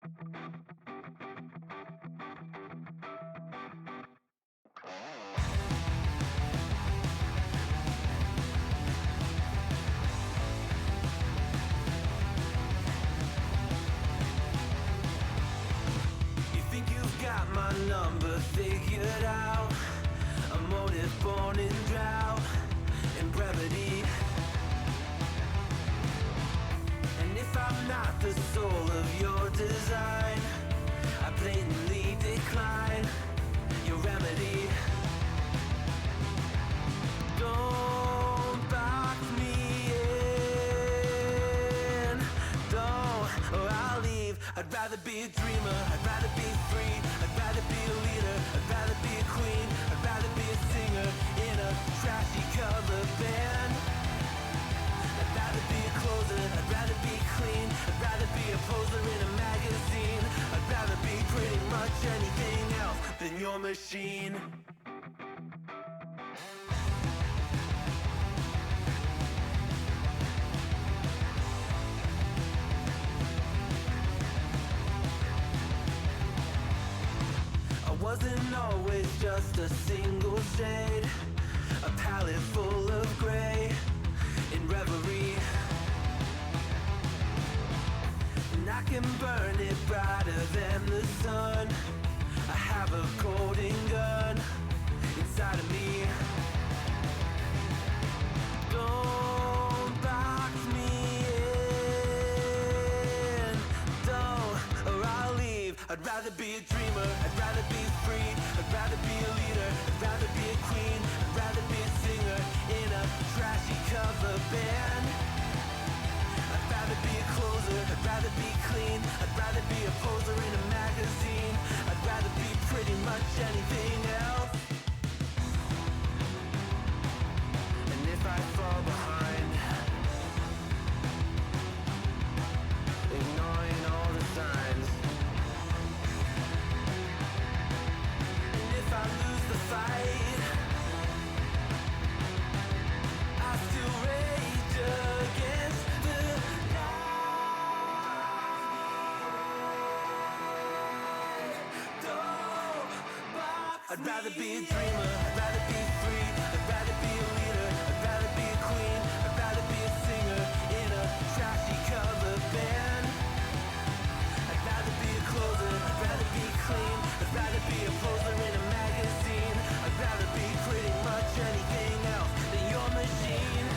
You think you've got my number figured out? A motive born in drought and brevity. And if I'm not the soul of your design, I blatantly decline your remedy. Don't box me in, don't, or I'll leave. I'd rather be a dreamer, I'd rather be free, I'd rather be a leader, I'd rather be a queen, I'd rather be a singer in a trashy cover band. I'd rather be a closer, I'd rather be clean, I'd rather be a poser in a magazine, I'd rather be pretty much anything else than your machine. Wasn't always just a single shade, a palette full of gray in reverie. And I can burn it brighter than the sun. I have a golden gun inside of me. Don't box me in, don't, or I'll leave. I'd rather be a dreamer, I'd rather be free, I'd rather be a leader, I'd rather be a queen, I'd rather be a singer in a trashy cover band. I'd rather be a closer, I'd rather be clean, I'd rather be a poser in a magazine, I'd rather be pretty much anything else. And if I fall behind, ignoring all the signs, if I lose the fight, I still rage against the night. Don't box I'd rather be a dreamer, I'd rather be free, I'd rather be a leader, I'd rather be a queen, I'd rather be a singer in a trashy cover band. I'd rather be a closer, I'd rather be clean, I'd rather be a poser in a magazine, I'd rather be pretty much anything else than your machine.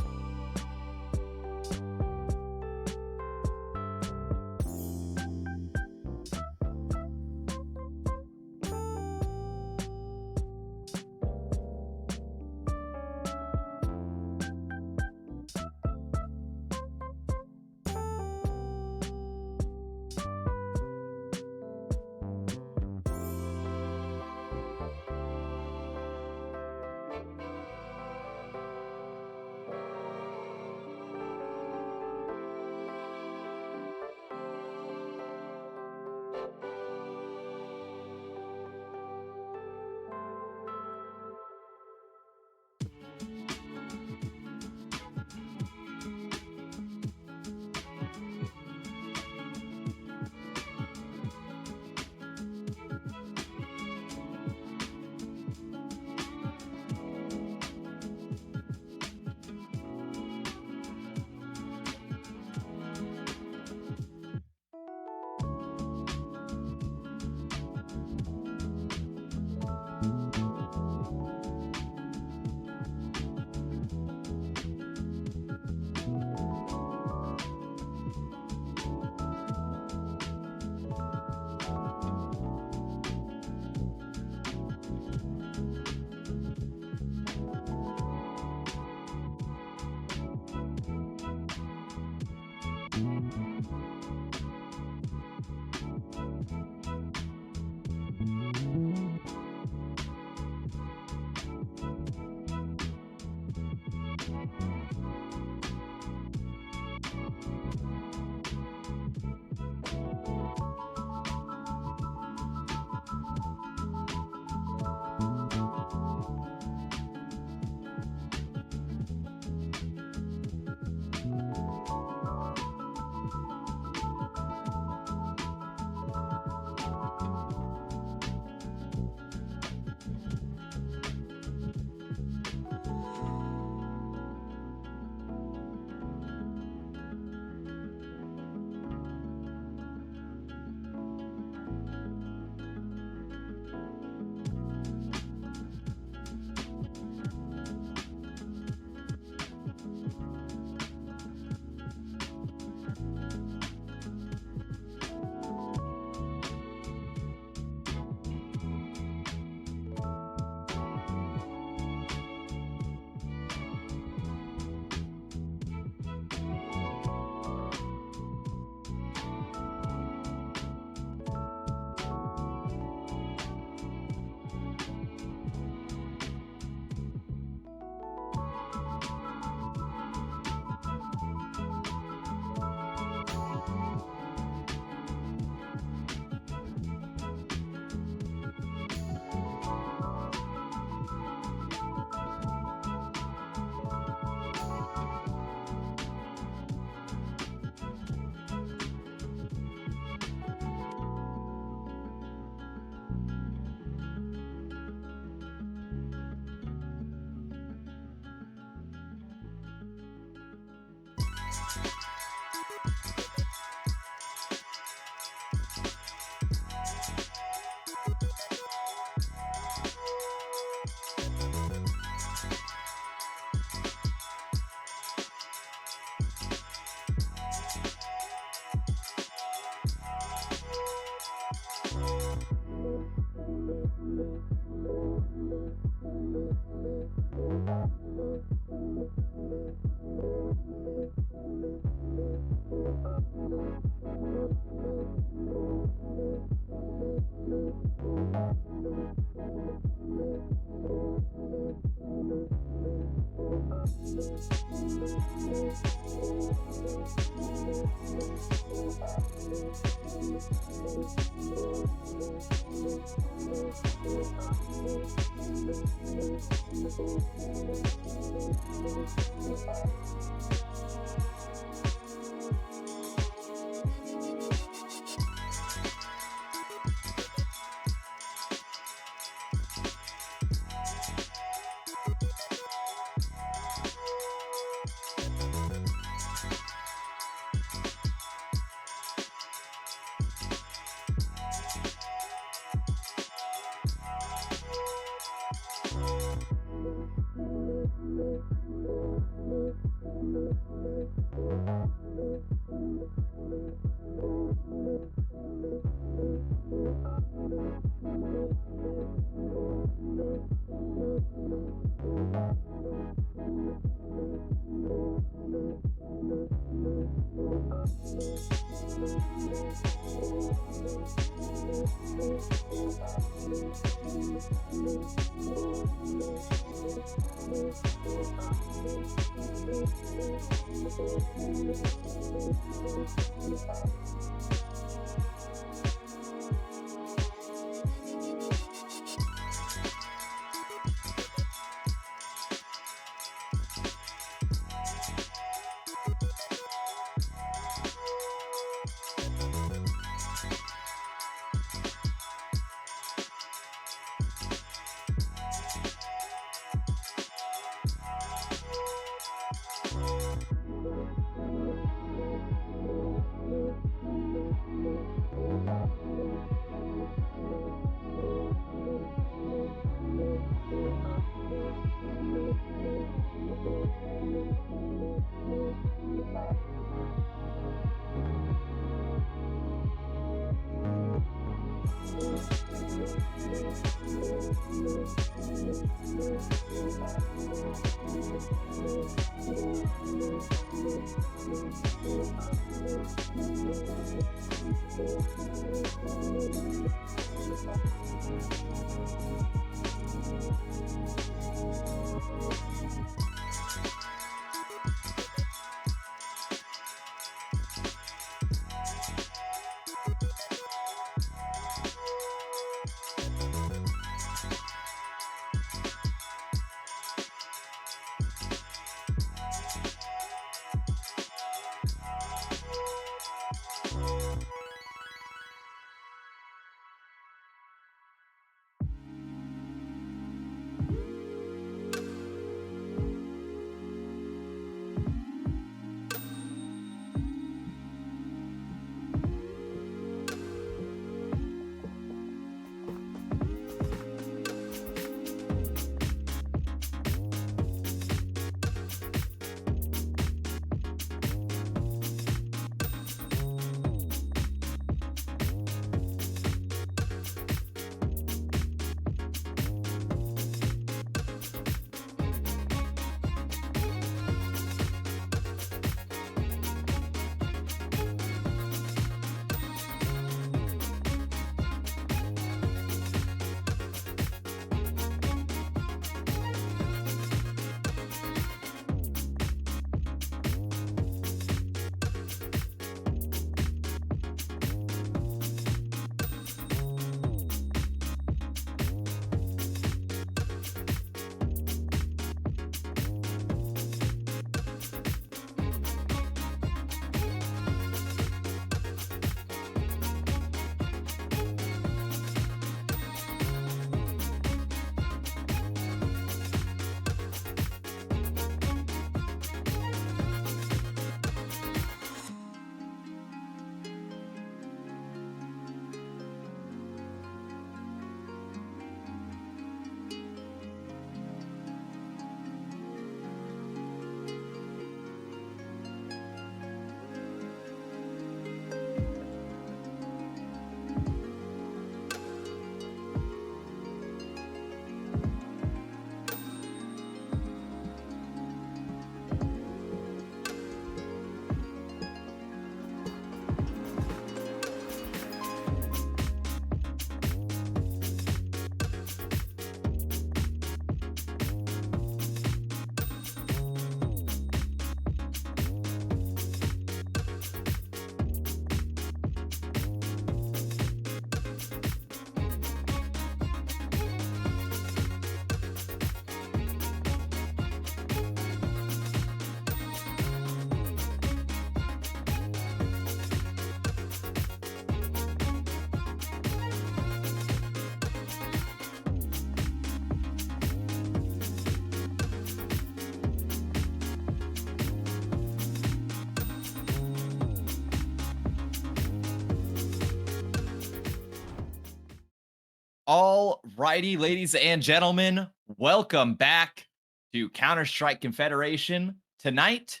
All righty, ladies and gentlemen, welcome back to Counter-Strike Confederation. Tonight,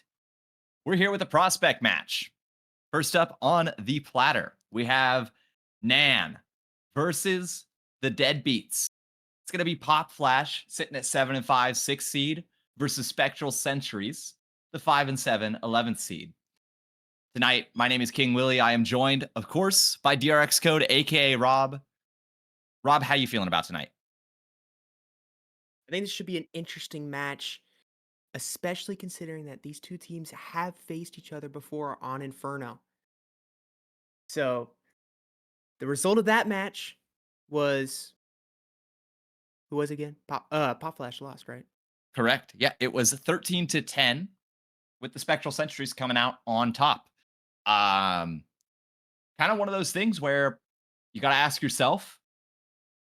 we're here with a prospect match. First up on the platter, we have Nan versus the Deadbeats. It's going to be Pop Flash sitting at 7 and 5, 6th seed versus Spectral Sentries, the 5 and 7, 11th seed. Tonight, my name is King Willie. I am joined, of course, by DRX Code, aka Rob. Rob, how you feeling about tonight? I think this should be an interesting match, especially considering that these two teams have faced each other before on Inferno. So the result of that match was who was it again? Pop Flash lost, right? Correct. Yeah, it was 13 to 10 with the Spectral Sentries coming out on top. Um, Kind of one of those things where you got to ask yourself,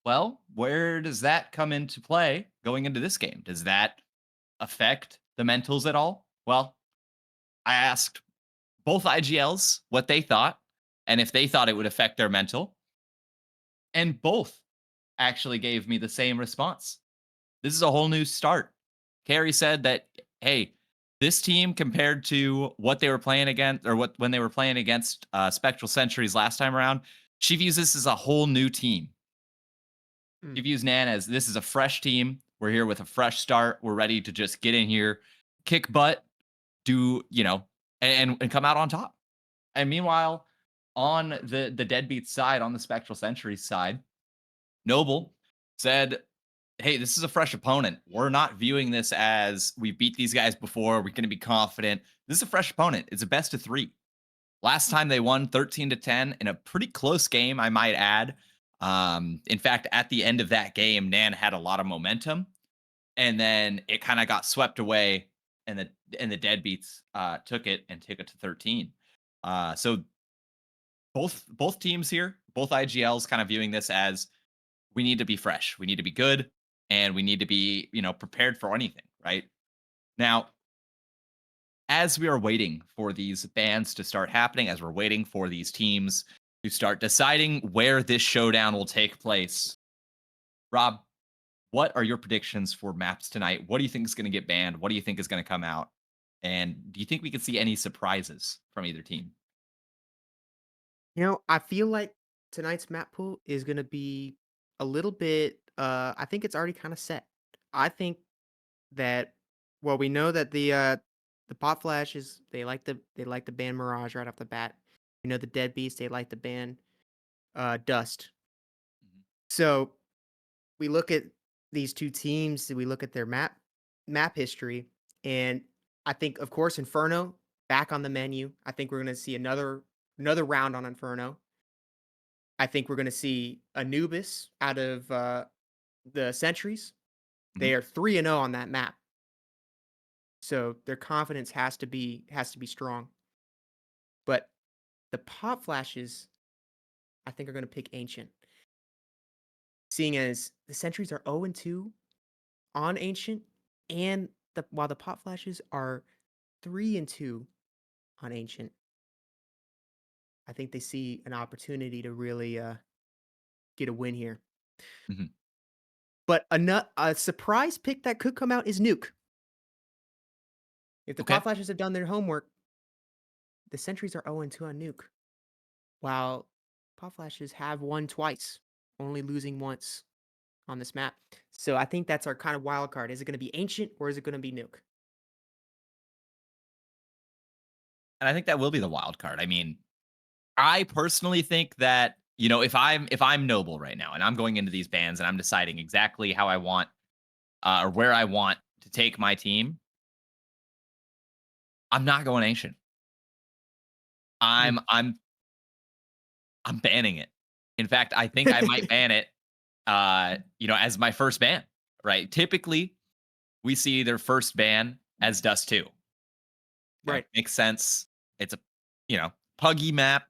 well, where does that come into play going into this game? Does that affect the mentals at all? Well, I asked both IGLs what they thought and if they thought it would affect their mental, and both actually gave me the same response. This is a whole new start. Carrie said that, hey, this team compared to what they were playing against, or what when they were playing against Spectral Sentries last time around, she views this as a whole new team. She Mm. views Nan as this is a fresh team. We're here with a fresh start. We're ready to just get in here, kick butt, do and come out on top. And meanwhile, on the deadbeat side, on the Spectral Sentries side, Noble said, hey, this is a fresh opponent. We're not viewing this as we beat these guys before. We're going to be confident. This is a fresh opponent. It's a best of 3. Last time they won 13 to 10 in a pretty close game, I might add. In fact, at the end of that game, Nan had a lot of momentum, and then it kind of got swept away, and the deadbeats took it and took it to 13. So both teams here, both IGLs, kind of viewing this as we need to be fresh, we need to be good, and we need to be prepared for anything. Right now, as we are waiting for these bans to start happening, as we're waiting for these teams to start deciding where this showdown will take place, Rob, what are your predictions for maps tonight? What do you think is going to get banned? What do you think is going to come out? And do you think we could see any surprises from either team? I feel like tonight's map pool is gonna be a little bit I think it's already kind of set. I think that we know that the Pop Flashes, they like to ban Mirage right off the bat. We know the Deadbeats, they like to ban Dust. Mhm. So we look at these 2 teams, we look at their map history, and I think, of course, Inferno back on the menu. I think we're gonna see another round on Inferno. I think we're gonna see Anubis out of, the Sentries. Mhm. They are 3-0 on that map, so their confidence has to be strong. But the Pop Flashes, I think, are gonna pick Ancient, seeing as the Sentries are 0-2 on Ancient, and while the Pop Flashes are 3-2 on Ancient, I think they see an opportunity to really, get a win here. Mhm. But a surprise pick that could come out is Nuke. If the Pop Okay. Flashes have done their homework, the Sentries are 0-2 on Nuke, while Pop Flashes have won twice, only losing once on this map. So I think that's our kind of wild card. Is it gonna be Ancient or is it gonna be Nuke? And I think that will be the wild card. I mean, I personally think that, if I'm Noble right now and I'm going into these bands and I'm deciding exactly how I want or where I want to take my team, I'm not going ancient. Mm. I'm banning it. In fact, I think I might ban it as my first ban, right? Typically, we see their first ban as Dust 2. Okay. Right. Makes sense. It's a, puggy map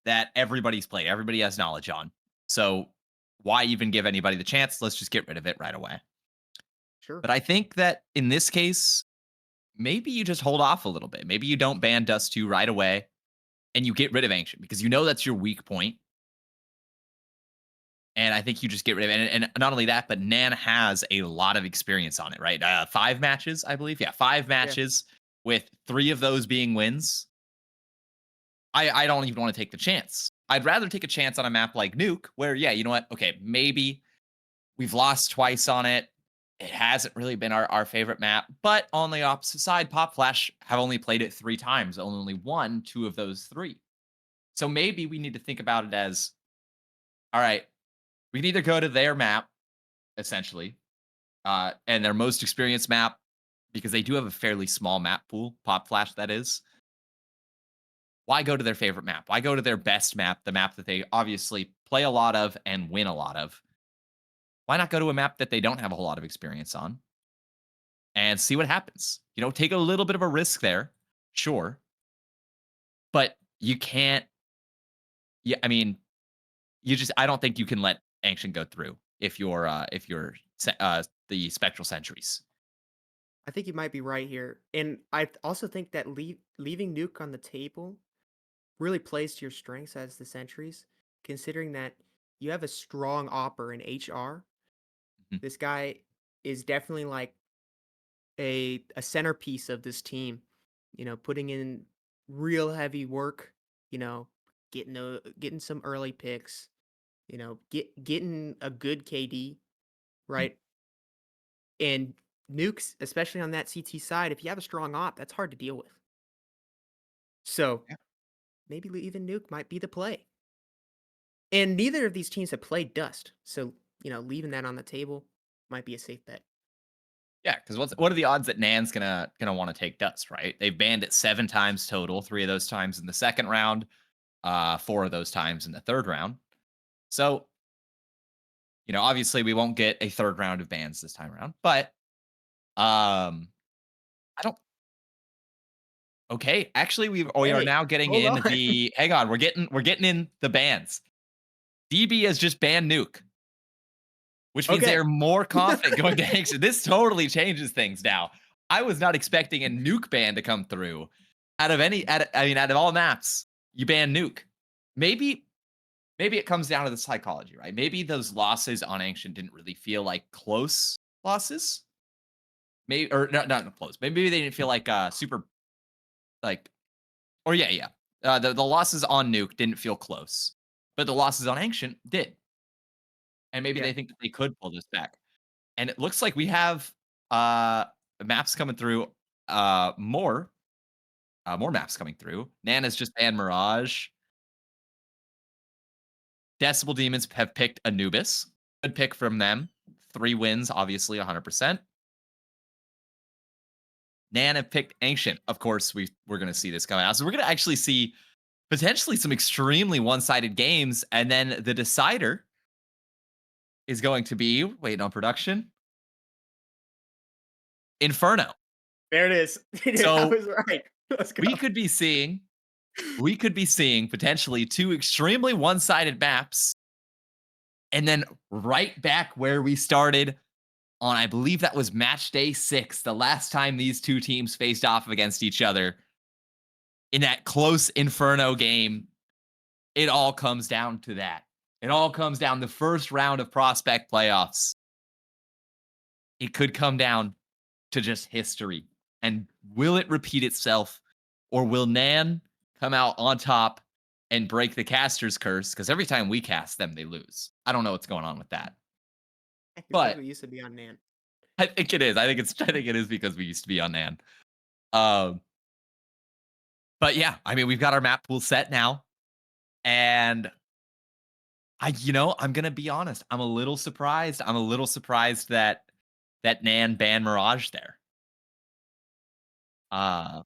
that everybody's played. Everybody has knowledge on. So why even give anybody the chance? Let's just get rid of it right away. Sure. But I think that in this case, maybe you just hold off a little bit. Maybe you don't ban Dust 2 right away and you get rid of Ancient because you know that's your weak point. And I think you just get rid of it. And not only that, but Nan has a lot of experience on it, right? 5 matches, I believe. Yeah, five Yeah. matches with 3 of those being wins. I don't even want to take the chance. I'd rather take a chance on a map like Nuke, where, yeah, you know what? Okay, maybe we've lost twice on it. It hasn't really been our favorite map. But on the opposite side, Pop Flash have only played it 3 times, only won 2 of those 3. So maybe we need to think about it as, all right, we can either go to their map, essentially, and their most experienced map, because they do have a fairly small map pool, Pop Flash, that is. Why go to their favorite map? Why go to their best map, the map that they obviously play a lot of and win a lot of? Why not go to a map that they don't have a whole lot of experience on and see what happens? Take a little bit of a risk there, sure, but you can't. Yeah, I mean, I don't think you can let Ancient go through if you're the Spectral Sentries. I think you might be right here. And I also think that leaving Nuke on the table really plays to your strengths as the sentries, considering that you have a strong opper in HR. Mhm. This guy is definitely like a centerpiece of this team, putting in real heavy work, you know, getting some early picks, getting a good KD, Mm. right? And nukes, especially on that CT side, if you have a strong op, that's hard to deal with. So Yeah. maybe even nuke might be the play. And neither of these teams have played Dust, so leaving that on the table might be a safe bet. Yeah, because what are the odds that Nan's gonna want to take Dust, right? They've banned it 7 times total, 3 of those times in the second round, 4 of those times in the third round. So, obviously we won't get a third round of bans this time around, but I don't. Okay, actually, we are Hey, now getting hold in on. the. Hang on, we're getting in the bans. DB has just banned Nuke, which means they Okay. are more confident going to Ancient. This totally changes things now. I was not expecting a Nuke ban to come through. Out of all maps, you ban Nuke. Maybe maybe it comes down to the psychology, right? Maybe those losses on Ancient didn't really feel like close losses. Maybe, or not close. Maybe they didn't feel like super, like, or yeah, yeah. The losses on Nuke didn't feel close, but the losses on Ancient did, and maybe Yeah. they think that they could pull this back. And it looks like we have uh maps coming through, more more maps coming through. Nana's just banned Mirage. Decibel Demons have picked Anubis. Good pick from them. 3 wins, obviously 100%. Nan have picked Ancient. Of course, we're going to see this coming out. So we're going to actually see potentially some extremely one-sided games, and then the decider is going to be, waiting on production, Inferno. There it is. I So was right. Let's go. we could be seeing potentially 2 extremely one-sided maps, and then right back where we started on, I believe that was match day 6, the last time these 2 teams faced off against each other in that close Inferno game. It all comes down to that. It all comes down the first round of prospect playoffs. It could come down to just history. And will it repeat itself? Or will Nan come out on top and break the caster's curse? Because every time we cast them, they lose. I don't know what's going on with that. Because But we used to be on Nan. I think it is. I think it is because we used to be on Nan. Um, but yeah, we've got our map pool set now. And I'm gonna be honest. I'm a little surprised. I'm a little surprised that Nan banned Mirage there. Uh,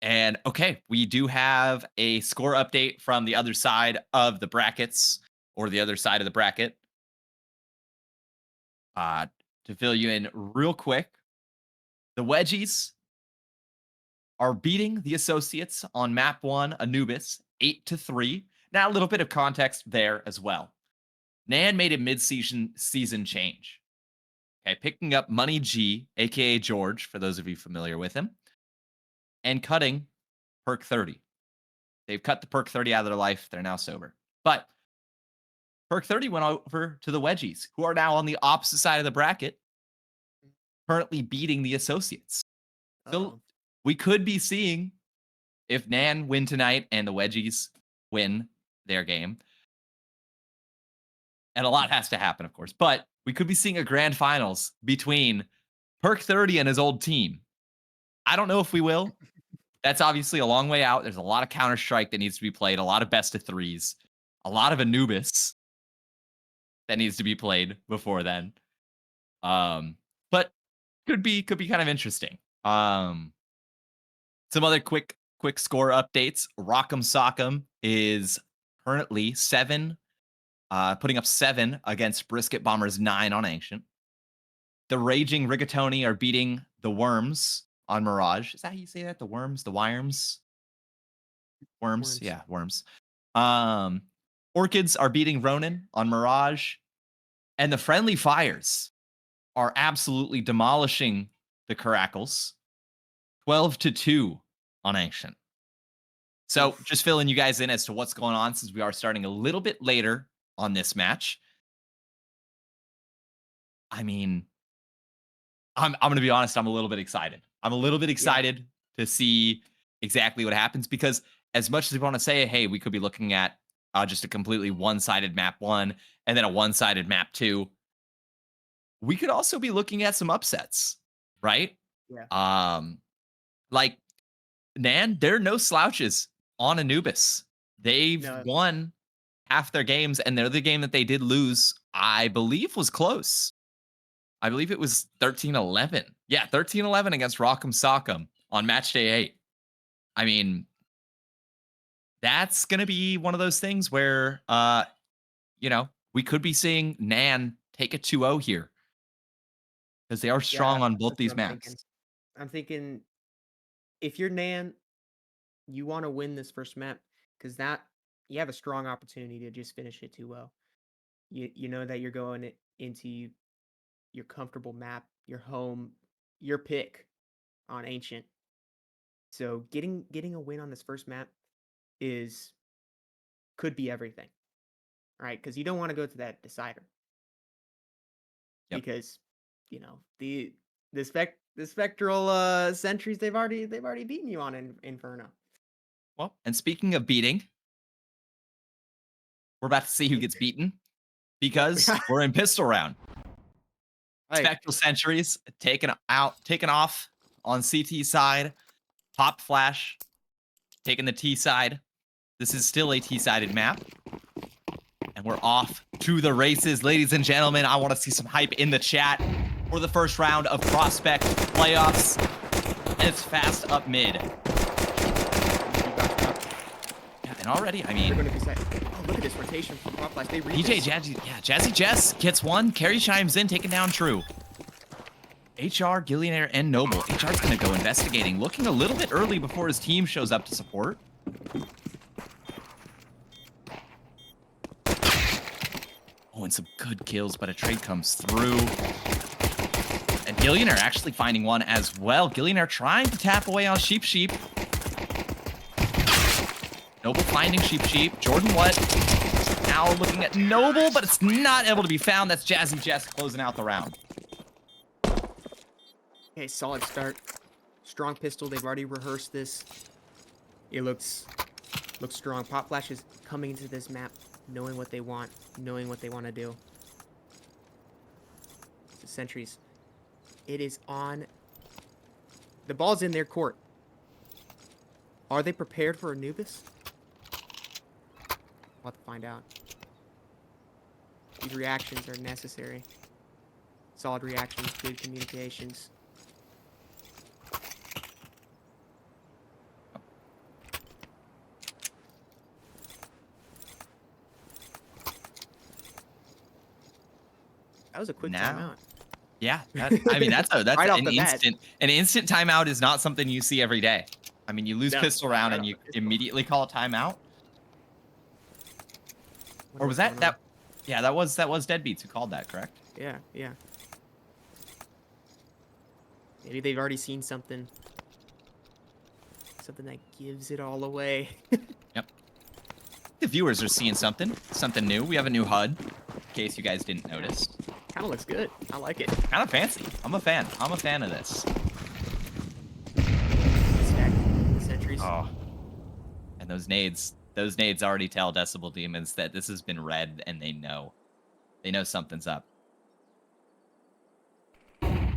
and okay, we do have a score update from the other side of the brackets, or the other side of the bracket. Uh, to fill you in real quick, the Wedgies are beating the Associates on map 1, Anubis, 8-3. Now, a little bit of context there as well. Nan made a mid-season change. Okay, picking up Money G, aka George, for those of you familiar with him, and cutting perk 30. They've cut the perk 30 out of their life. They're now sober. But Perk 30 went over to the Wedgies, who are now on the opposite side of the bracket, currently beating the Associates. So Uh-oh. we could be seeing, if Nan win tonight and the Wedgies win their game, and a lot has to happen, of course, but we could be seeing a grand finals between Perk 30 and his old team. I don't know if we will. That's obviously a long way out. There's a lot of Counter-Strike that needs to be played, a lot of best of threes, a lot of Anubis that needs to be played before then. But could be kind of interesting. Some other quick score updates. Rock'em Sock'em is currently 7, putting up 7 against Brisket Bombers 9 on Ancient. The Raging Rigatoni are beating the Worms on Mirage. Is that how you say that? The Worms? The Wirms? Worms? Yeah, Worms. Orchids are beating Ronin on Mirage. And the Friendly Fires are absolutely demolishing the Caracals. 12-2 on Ancient. So just filling you guys in as to what's going on, since we are starting a little bit later on this match. I mean, I'm going to be honest, I'm a little bit excited. I'm a little bit excited to see exactly what happens, because as much as we want to say, hey, we could be looking at just a completely one-sided map 1 and then a one-sided map 2, we could also be looking at some upsets, right? Yeah. Like Nan, there are no slouches on Anubis. They've No. won half their games, and they're the game that they did lose, I believe, was close. I believe it was 13-11. Yeah, 13-11 against Rock'em Sock'em on match day 8. I mean, that's going to be one of those things where, we could be seeing Nan take a 2-0 here, because they are strong on both That's these what I'm maps. thinking. I'm thinking if you're Nan, you want to win this first map, because that you have a strong opportunity to just finish it 2-0. You know that you're going into your comfortable map, your home, your pick on Ancient. So getting a win on this first map could be everything. Right? Because you don't want to go to that decider. Yep. Because, the spectral sentries they've already beaten you on in Inferno. Well, and speaking of beating, we're about to see who gets beaten, because we're in pistol round. Right. Spectral Sentries taken off on CT side. Pop Flash taking the T side. This is still a T-sided map. And we're off to the races. Ladies and gentlemen, I want to see some hype in the chat for the first round of Prospect playoffs. And it's fast up mid. Yeah, and already, I mean, They're going to be set. Oh, look at this rotation from Pop Flash. They read DJ this. Jazzy Jess gets one. Carry chimes in, taking down True. HR, Gillionaire, and Noble. HR's going to go investigating, looking a little bit early before his team shows up to support. Oh, and some good kills, but a trade comes through. And Gillionaire actually finding one as well. Gillionaire trying to tap away on Sheep. Noble finding Sheep. Jordan what? Now looking at Noble, but it's not able to be found. That's Jazzy Jess closing out the round. Okay, solid start. Strong pistol. They've already rehearsed this. It looks strong. Pop Flash is coming into this map knowing what they want, knowing what they want to do. The sentries. It is on. The ball's in their court. Are they prepared for Anubis? We'll have to find out. These reactions are necessary. Solid reactions, good communications. That was a quick timeout. Yeah, that's Right off an the bat. instant timeout is not something you see every day. I mean, you lose pistol round and you immediately call a timeout. Or was that? Yeah, that was Deadbeats who called that, correct? Yeah. Maybe they've already seen something that gives it all away. Yep. The viewers are seeing something new. We have a new HUD, in case you guys didn't notice. Kind of looks good. I like it. Kind of fancy. I'm a fan. I'm a fan of this. Stack sentries. Oh. And those nades already tell Decibel Demons that this has been read, and they know. They know something's up. Gonna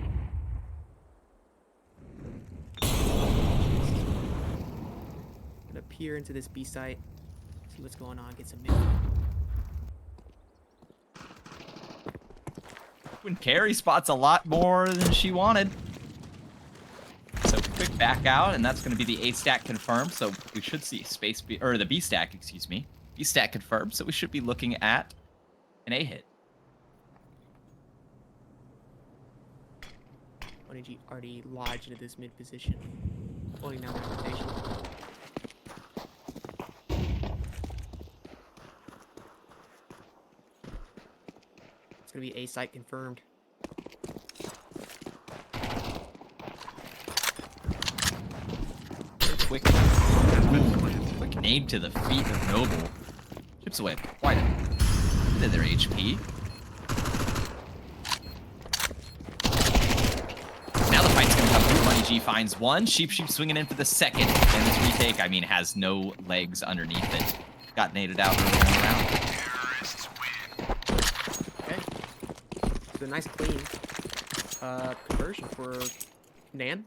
peer into this B site, see what's going on, get some info. When Carrie spots a lot more than she wanted. So quick back out, and that's going to be the A stack confirmed. So we should see space B, or the B stack, excuse me. B stack confirmed. So we should be looking at an A hit. G already lodged into this mid position, holding down the rotation. It's gonna be A site confirmed. Quick nade to the feet of Noble. Chips away quite a bit of their HP. Now the fight's gonna come through. Money G finds one. Sheep swinging in for the second. And this retake, I mean, has no legs underneath it. Got naded out earlier in the round. Okay. So a nice clean conversion for Nan.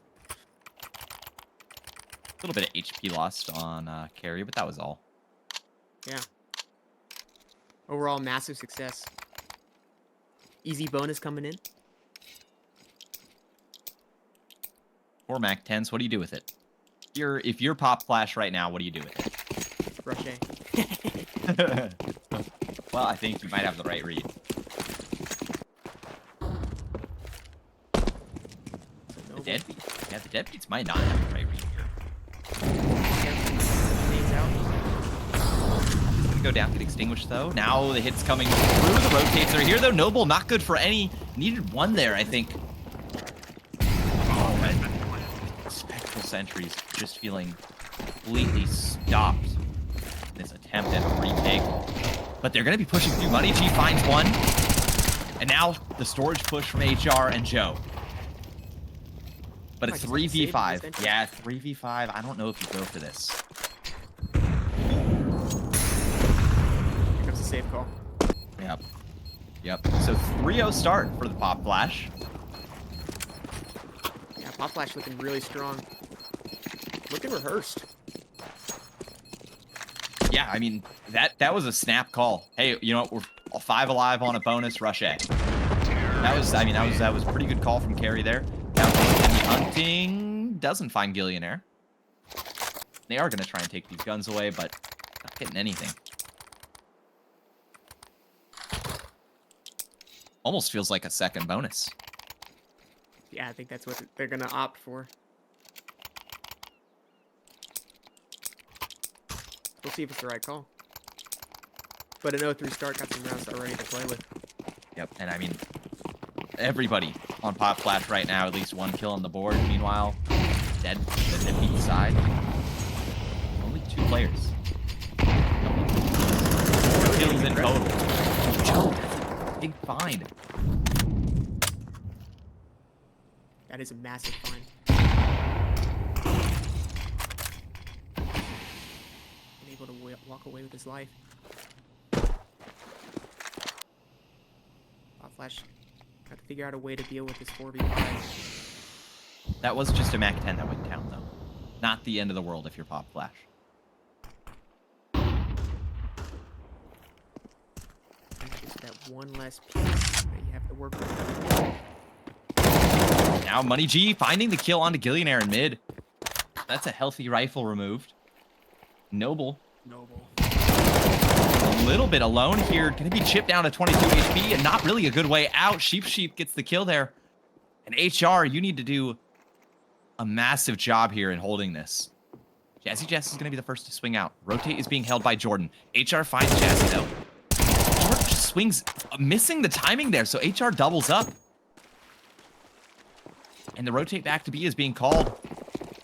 A little bit of HP lost on Carrie, but that was all. Yeah. Overall, massive success. Easy bonus coming in. 4 Mac 10s, what do you do with it? If you're Pop Flash right now, what do you do with it? Rush A. Well, I think you might have the right read. The deadbeat. Yeah, the deadbeats might not have the right read here. Names out. Gonna go down, get extinguished though. Now the hit's coming through. The rotates are here though. Noble not good for any. Needed one there, I think. Oh, red. Spectral Sentries just feeling completely stopped in this attempt at a retake. But they're gonna be pushing through. Money G finds one. And now the storage push from HR and Joe. But it's 3v5. Yeah, 3v5. I don't know if you go for this. Here comes a safe call. Yep. So 3-0 start for the Pop Flash. Yeah, Pop Flash looking really strong. Looking rehearsed. Yeah, I mean, that was a snap call. Hey, you know what? We're 5 alive on a bonus rush A. That was a pretty good call from Carrie there. Now, hunting doesn't find Gillionaire. They are going to try and take these guns away, but not getting anything. Almost feels like a second bonus. Yeah, I think that's what they're gonna opt for. We'll see if it's the right call. But an 0-3 start got some rounds already to play with. Yep, and I mean, everybody on Pop Flash right now, at least one kill on the board. Meanwhile, the deadbeat side, only 2 players. 4 kills in total. Joe, that's a big find. That is a massive find. Been able to walk away with his life. Pop Flash got to figure out a way to deal with this 4v5. That was just a Mac 10 that went down, though. Not the end of the world if you're Pop Flash. Just that one less piece that you have to work with. Now Money G finding the kill onto Gillionaire in mid. That's a healthy rifle removed. Noble. A little bit alone here. Gonna be chipped down to 22 HP and not really a good way out. Sheep gets the kill there. And HR, you need to do a massive job here in holding this. Jazzy Jess is gonna be the first to swing out. Rotate is being held by Jordan. HR finds Jazzy though. Jordan just swings, missing the timing there, so HR doubles up. And the rotate back to B is being called.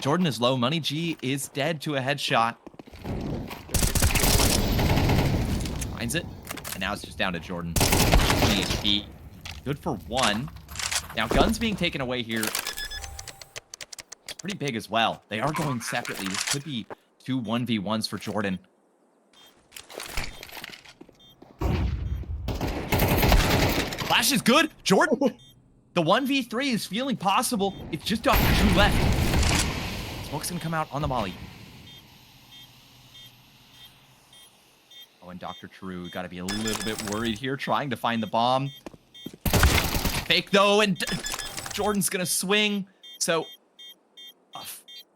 Jordan is low. Money G is dead to a headshot. finds it. And now it's just down to Jordan. 20 HP. Good for 1. Now, guns being taken away here. It's pretty big as well. They are going separately. This could be 2 1v1s for Jordan. Flash is good. Jordan, the 1v3 is feeling possible. It's just Dr. True left. Smoke's going to come out on the molly. Oh, and Dr. True got to be a little bit worried here, trying to find the bomb. Fake, though, and Jordan's going to swing. So,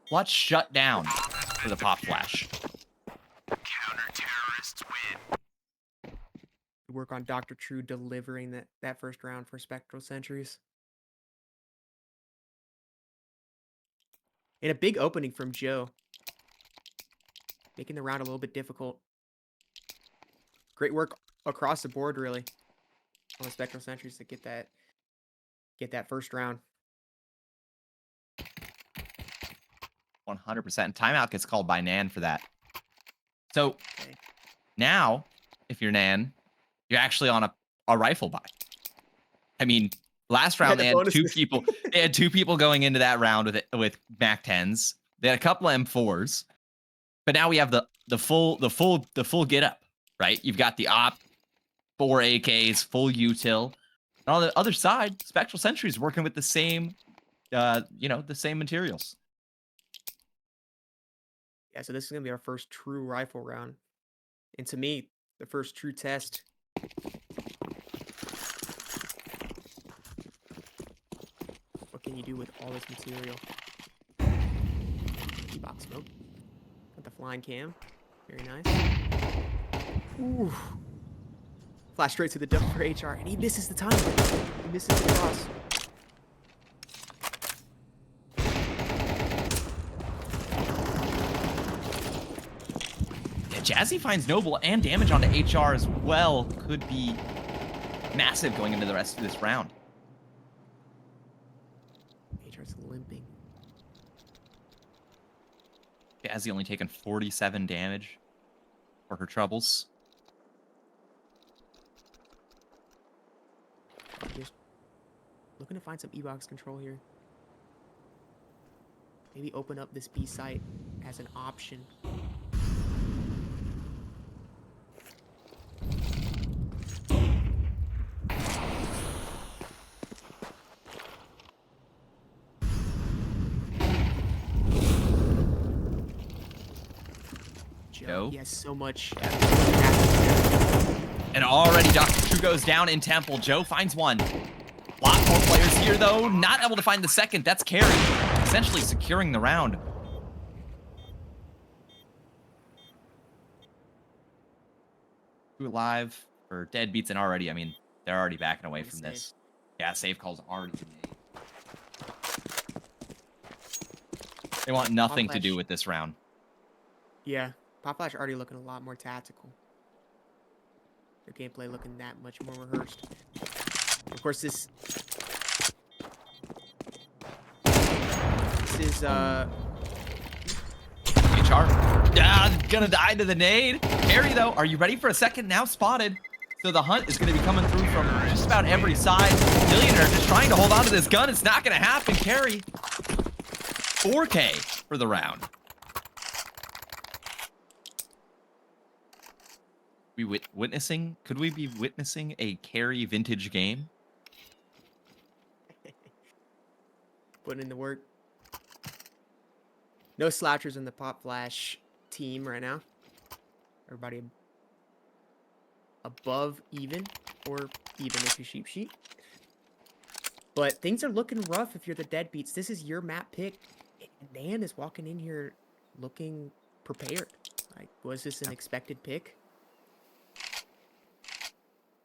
Clutch shut down for the pop flash. Counter-terrorists win. Work on Dr. True delivering that first round for Spectral Sentries. And a big opening from Joe. Making the round a little bit difficult. Great work across the board, really, on the Spectral Sentries to get that first round. 100%. And timeout gets called by Nan for that. So now, if you're Nan, you're actually on a rifle buy. I mean, last round they had two people. They had 2 people going into that round with Mac 10s. They had a couple of M4s, but now we have the full get up. Right, you've got the op, 4 AKs, full util. And on the other side, Spectral Sentry is working with the same, the same materials. Yeah, so this is gonna be our first true rifle round, and to me, the first true test. What can you do with all this material? Box smoke. Got the flying cam. Very nice. Ooh. Flash straight to the dump for HR, and he misses the time. He misses the cross. Yeah, Jazzy finds Noble and damage onto HR as well. Could be massive going into the rest of this round. HR's limping. Jazzy only taken 47 damage for her troubles. Just looking to find some E-box control here. Maybe open up this B site as an option. Joe? He has so much. And already Dr. True goes down in Temple. Joe finds one. A lot more players here, though. Not able to find the second. That's Carry, essentially securing the round. True alive for deadbeats, and already, I mean, they're already backing away from this. Yeah, save calls already made. They want nothing to do with this round. Yeah, Pop Flash already looking a lot more tactical. Their gameplay looking that much more rehearsed. Of course, this is HR. Gonna die to the nade. Carry, though, are you ready for a second? Now spotted. So the hunt is going to be coming through from just about every side. Millionaire just trying to hold on to this gun. It's not going to happen. Carry. 4K for the round. Could we be witnessing a Carry vintage game? putting in the work. No slouchers in the Pop Flash team right now. Everybody above even, or even if you sheep sheet. But things are looking rough if you're the deadbeats. This is your map pick. Nan is walking in here looking prepared. Like, was this an expected pick?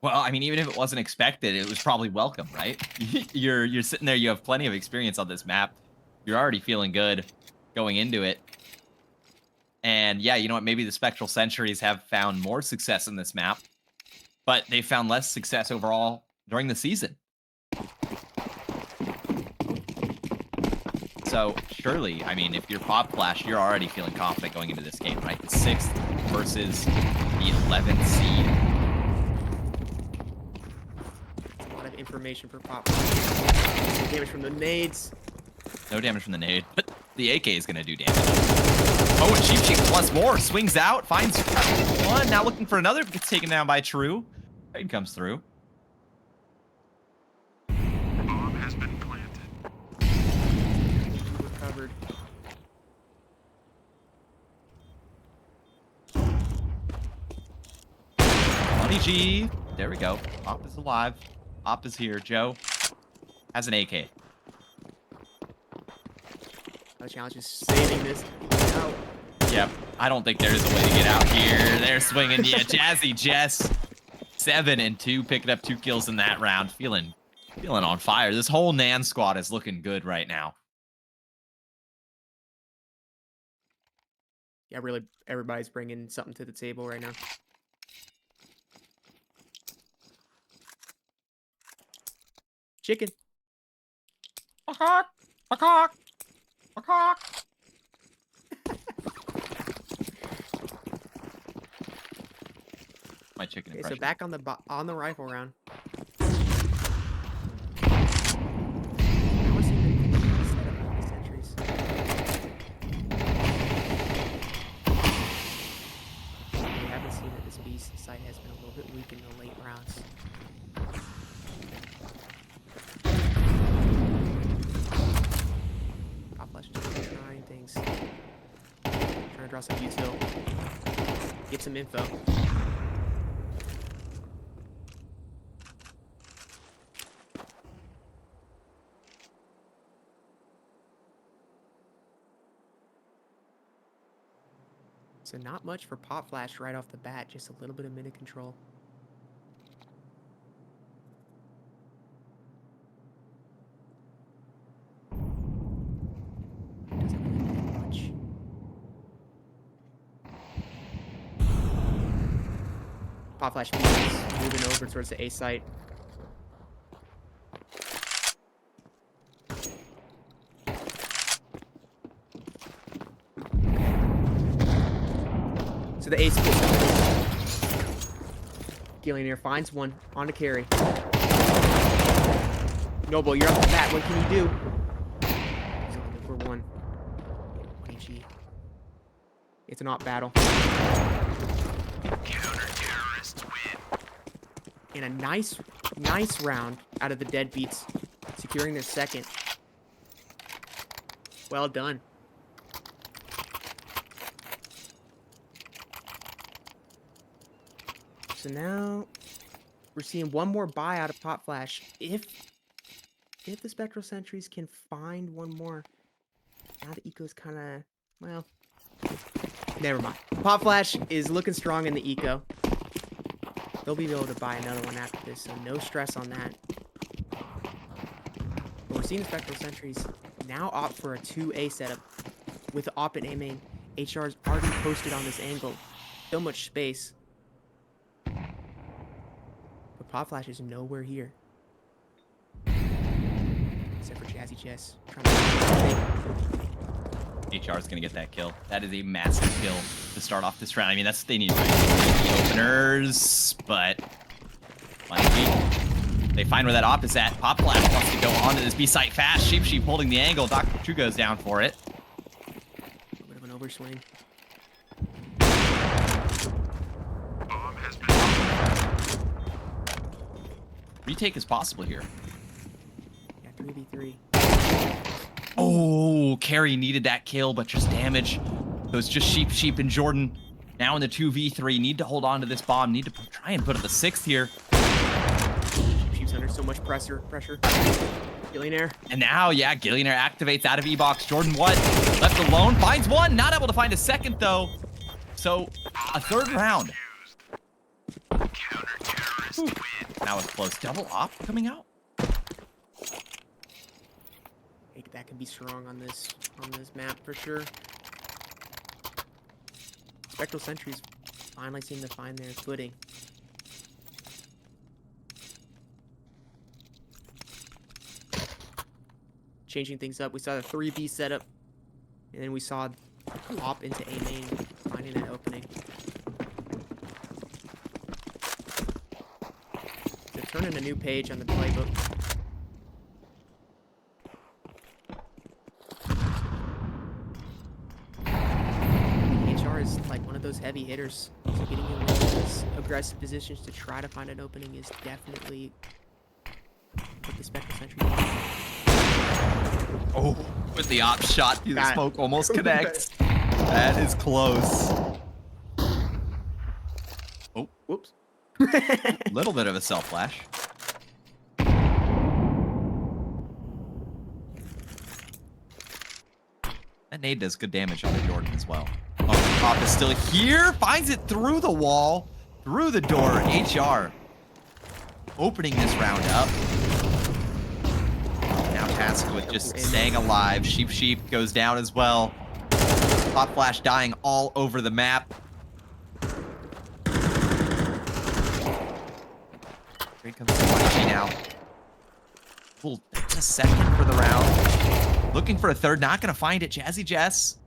Well, I mean, even if it wasn't expected, it was probably welcome, right? You're sitting there, you have plenty of experience on this map. You're already feeling good going into it. And yeah, you know what? Maybe the Spectral Sentries have found more success in this map, but they found less success overall during the season. So surely, I mean, if you're Pop Flash, you're already feeling confident going into this game, right? The 6th versus the 11th seed. information for Pop Flash. Damage from the nades. No damage from the nade, but the AK is going to do damage. Oh, and Sheep Sheep plus more. Swings out, finds one. Now looking for another. Gets taken down by True. Trade comes through. Bomb has been planted. Recovered. Money G. There we go. Op is alive. Op is here. Joe has an AK. The challenge is saving this. Out. Yep. I don't think there's a way to get out here. They're swinging. Yeah, Jazzy Jess. 7 and 2, picking up 2 kills in that round. Feeling on fire. This whole Nan squad is looking good right now. Yeah, really, everybody's bringing something to the table right now. Chicken. Peacock, peacock, peacock. My chicken Okay, impression. so back on the rifle round. Sentries. We haven't seen that this B site has been a little bit weak in the late rounds. Pop Flash just trying things. Trying to draw some util. Get some info. So not much for Pop Flash right off the bat, just a little bit of minute control. Doesn't really do much. Pop Flash pieces moving over towards the A site. So the ace picks up. Gillionaire finds one on the carry. Noble, you're up the bat. What can you do? He's on for 1. 1 HE. It's an op battle. Counter-terrorists win. And a nice round out of the deadbeats, securing their second. Well done. So now we're seeing one more buy out of Pop Flash. If the Spectral Sentries can find one more. Now the eco's kind of, well, never mind. Pop Flash is looking strong in the eco. They'll be able to buy another one after this, so no stress on that. But we're seeing the Spectral Sentries now opt for a 2A setup with the op and A main. HR's already posted on this angle. So much space. But Pop Flash is nowhere here. Except for Jazzy Jess. HR is going to get that kill. That is a massive kill to start off this round. I mean, that's what they need, right? The openers, but they find where that op is at. Pop Flash wants to go onto this B site fast. Sheep Sheep holding the angle. Dr. True goes down for it. A bit of an overswing. Bomb has been Retake is possible here. Yeah, 3v3. Oh, Carrie needed that kill, but just damage. So it's just Sheep and Jordan now in the 2v3. Need to hold on to this bomb. Need to try and put up the 6th here. Sheep's under so much pressure. Billionaire. And now, yeah, Gillionaire activates out of E-Box. Jordan, what? Left alone. Finds one. Not able to find a second, though. So, a 3rd round. counter-terrorists win. Now it's close. Double op coming out. Hey, that can be strong on this map for sure. Spectral Sentries finally seem to find their footing. Changing things up. We saw the 3B setup, and then we saw op into A main, finding that opening. The turning a new page on the playbook. HR is like one of those heavy hitters. So getting in those aggressive positions to try to find an opening is definitely what the Spectral Sentry does. Oh, with the op shot through the Got it. smoke almost connects. That is close. Oh, Whoops. little bit of a self flash. That nade does good damage on the Jordan as well. Oh, Pop is still here. Finds it through the wall, through the door. HR opening this round up. Now tasked with just staying alive. Sheep goes down as well. Pop Flash dying all over the map. Here comes the YG now. Ooh, that's a second for the round. Looking for a third, not gonna find it. Jazzy Jess.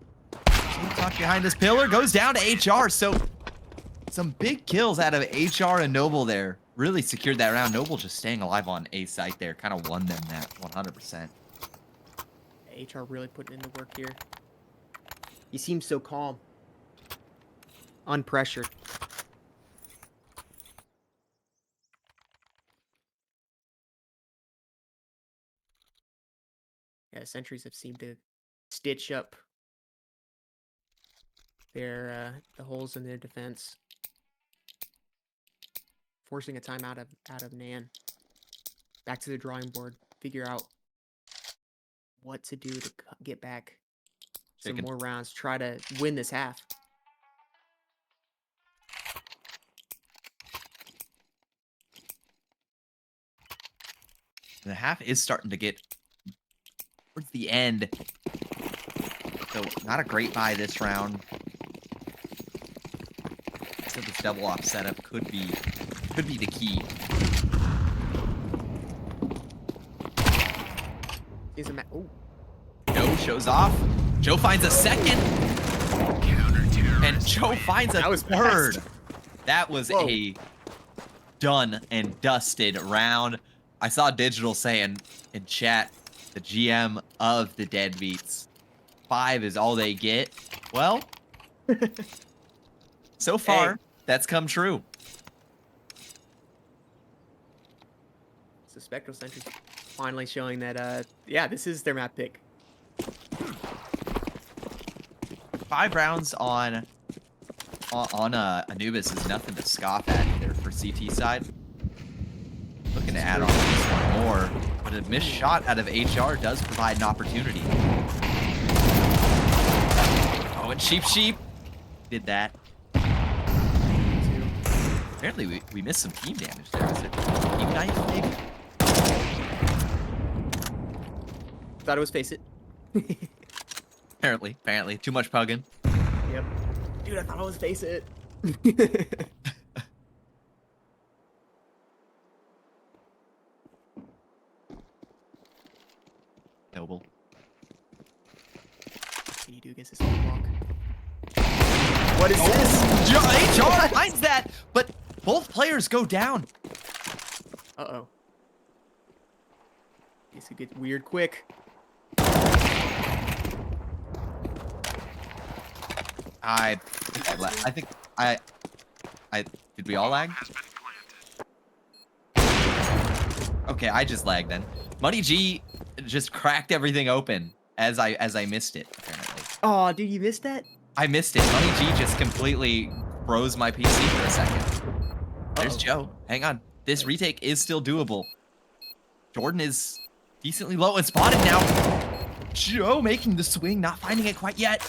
Tucked behind this pillar, goes down to HR. So some big kills out of HR and Noble there. Really secured that round. Noble just staying alive on A site there. Kind of won them that 100%. HR really putting in the work here. He seems so calm. Unpressured. Yeah, sentries have seemed to stitch up their the holes in their defense, forcing a time out of Nan. Back to the drawing board, figure out what to do to get back some more rounds, try to win this half. The half is starting to get towards the end. So not a great buy this round. So this double off setup could be the key. Is a oh. Joe shows off. Joe finds a second. And Joe finds a third. That was a done and dusted round. I saw Digital saying in chat, the GM of the Deadbeats, 5 is all they get. Well, so far, that's come true. So Spectral Sentry's finally showing that, yeah, this is their map pick. 5 rounds on Anubis is nothing to scoff at either for CT side. Looking to add on at least one more, but a missed shot out of HR does provide an opportunity. Oh, and Sheep did that. Apparently, we missed some team damage there. Is it team knife, maybe? Thought it was Face It. Apparently. Too much pugging. Yep. Dude, I thought it was Face It. Noble. What can you do against this walk? What is this? HR finds that, but both players go down. Uh-oh. This could get weird quick. I think did we all lag? Okay, I just lagged then. Muddy G just cracked everything open as I missed it, apparently. Oh, dude, you missed that? I missed it. Muddy G just completely froze my PC for a second. There's Joe. Hang on. This retake is still doable. Jordan is decently low and spotted now. Joe making the swing, not finding it quite yet.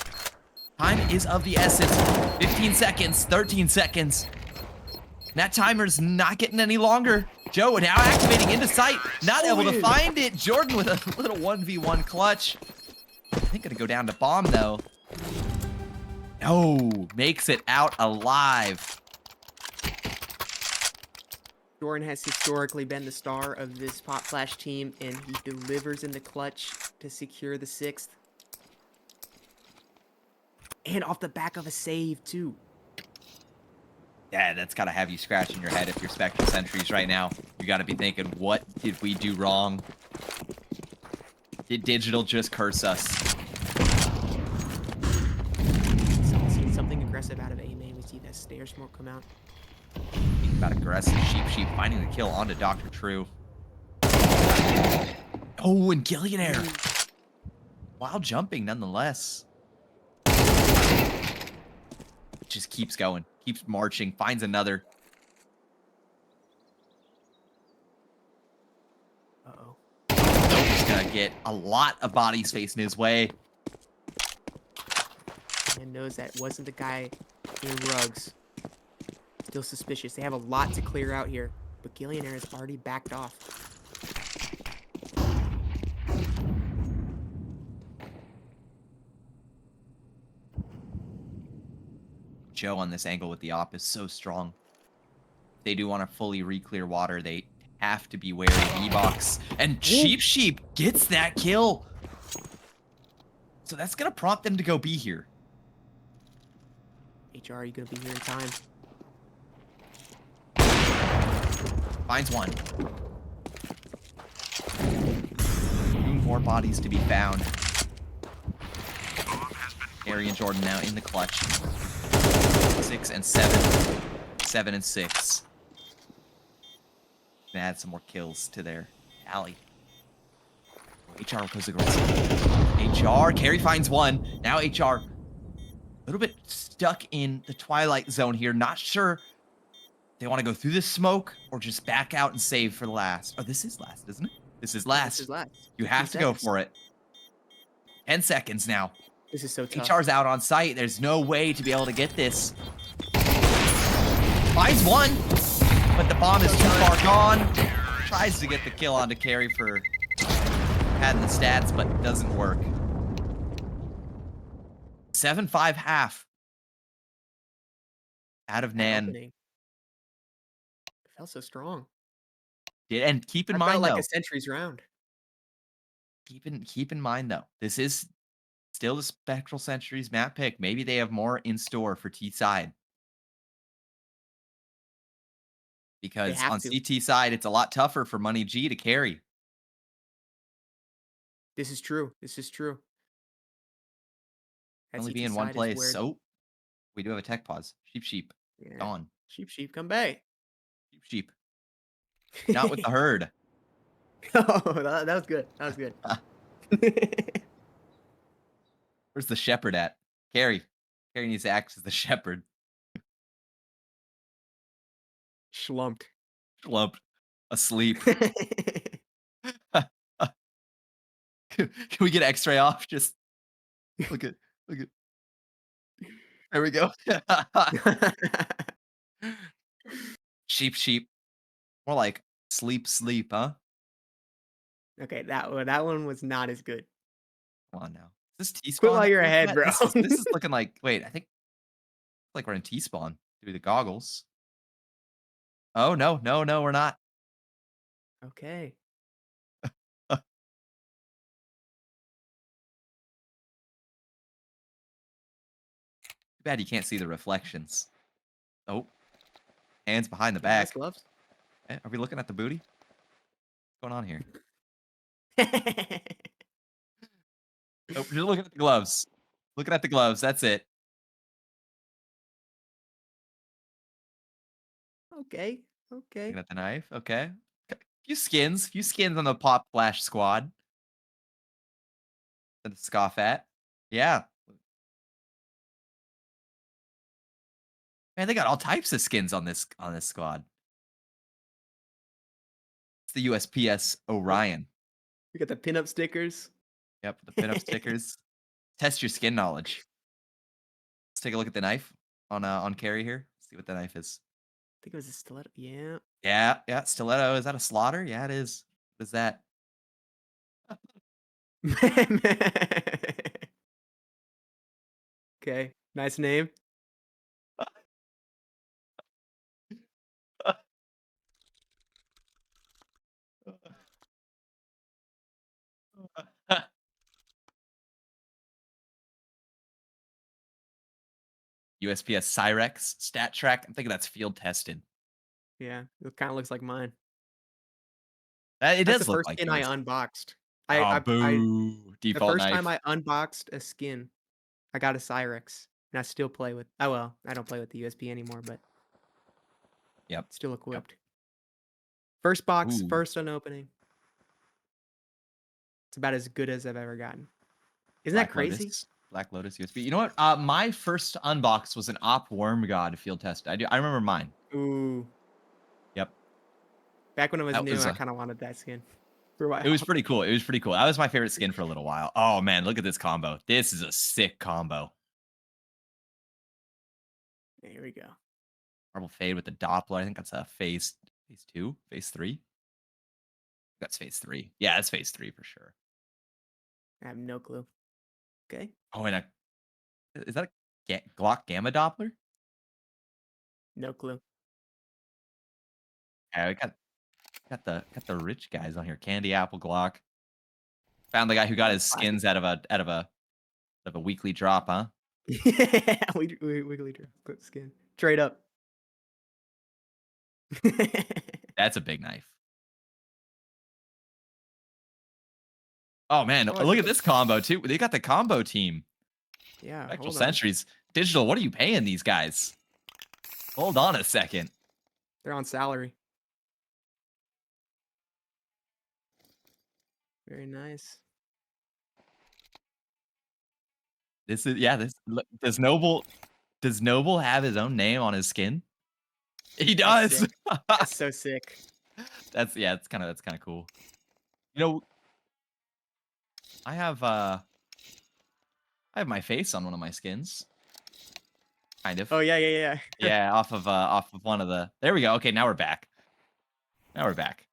Time is of the essence. 15 seconds, 13 seconds. That timer's not getting any longer. Joe now activating into sight, not able to find it. Jordan with a little 1v1 clutch. I think gonna go down to bomb though. No, makes it out alive. Jordan has historically been the star of this Pop Flash team, and he delivers in the clutch to secure the 6th. And off the back of a save, too. Yeah, that's gotta have you scratching your head if you're Spectral Sentries right now. You gotta be thinking, what did we do wrong? Did Digital just curse us? See something aggressive out of A main. We see that stair smoke come out. Think about aggressive Sheep finding the kill onto Dr. True. Oh, and Gillionaire. While jumping nonetheless. Just keeps going, keeps marching, finds another. Uh-oh. Nope, he's gonna get a lot of bodies facing his way. And knows that wasn't the guy in rugs. Still suspicious. They have a lot to clear out here, but Gillionaire has already backed off. Joe on this angle with the op is so strong. If they do want to fully re-clear water, they have to be wary of E-Box. And Sheep gets that kill. So that's going to prompt them to go B here. HR, you gonna be here in time? Finds one. 2 more bodies to be found. Harry and Jordan now in the clutch. 6 and 7. 7 and 6. Gonna add some more kills to their tally. HR goes aggressive. HR, Carry finds one. Now HR, a little bit stuck in the Twilight Zone here. Not sure they want to go through this smoke or just back out and save for the last. Oh, this is last, isn't it? This is Yeah, last. this is last. You 15 have to go seconds. for it. 10 seconds now. This is so tough. HR's out on site. There's no way to be able to get this. Finds one, but the bomb is too far gone. Tries to get the kill onto Carry for adding the stats, but doesn't work. 7-5 half. Out of That Nan. opening. It felt so strong. Yeah, and keep in I felt mind, like though, a Sentry's round. keep in mind, though, this is still the Spectral Sentries map pick. Maybe they have more in store for T side. They Because have on to. CT side, it's a lot tougher for Money G to carry. This is true. This is true. That Only be CT in one side is place. where. So we do have a tech pause. Sheep. Yeah. Gone. Sheep, come back. Sheep. Not with the herd. Oh, that was good. That was good. Where's the shepherd at? Carry. Carry needs to act as the shepherd. Schlumped. Slumped. Asleep. Can we get X-ray off? Just look at. There we go. Sheep. More like sleep, huh? Okay, that one was not as good. Come on now. Is this T-spawn? Quit while that you're we're looking ahead, at? bro. This is looking like, wait, I think like we're in T-spawn through the goggles. Oh, no, we're not. Okay. Too bad you can't see the reflections. Oh, hands behind the Okay, nice back. gloves. Are we looking at the booty? What's going on here? Oh, you're looking at the gloves. Looking at the gloves. That's it. Okay. Okay. Looking at the knife. Okay. Few skins on the Pop Flash squad. To scoff at. Yeah. Man, they got all types of skins on this squad. It's the USPS Orion. We got the pinup stickers. Yep, the pinup stickers. Test your skin knowledge. Let's take a look at the knife on Carry here. See what the knife is. I think it was a stiletto. Yeah. Yeah, stiletto. Is that a slaughter? Yeah, it is. What is that? Okay. Nice name. USPS Cyrex stat track. I'm thinking that's field tested. Yeah, it kind of looks like mine. It That's the does look first like skin I yours. unboxed. Oh, I boo. the Default first time knife. I unboxed a skin, I got a Cyrex, and I still play with. Oh well, I don't play with the USP anymore, but Yep. still Yep. equipped. First box, Ooh. first unopening. It's about as good as I've ever gotten. Isn't that crazy? Black Lotus USB. You know what? My first unbox was an Op Worm God field test. I remember mine. Ooh. Yep. Back when it was That new, was I kind of wanted that skin for my it was op. pretty cool. It was pretty cool. That was my favorite skin for a little while. Oh man, look at this combo. This is a sick combo. Here we go. Marble Fade with the Doppler. I think that's a phase 2, phase 3. That's phase 3. Yeah, that's phase 3 for sure. I have no clue. Okay. Oh, and is that a Glock Gamma Doppler? No clue. Yeah, we got the rich guys on here. Candy Apple Glock. Found the guy who got his Classic. skins out of a weekly drop, huh? Yeah, we wiggly drip skin. Trade up. That's a big knife. Oh man, Oh, I look think at this combo too. They got the combo team. yeah, Spectral hold on. Sentries. Digital, what are you paying these guys? Hold on a second. They're on salary. Very nice. This is does Noble have his own name on his skin? He That's does. sick. That's so sick. That's kind of cool. You know, I have my face on one of my skins. Kind of. Oh yeah. Yeah, off of one of the. There we go. Okay, now we're back. Now we're back.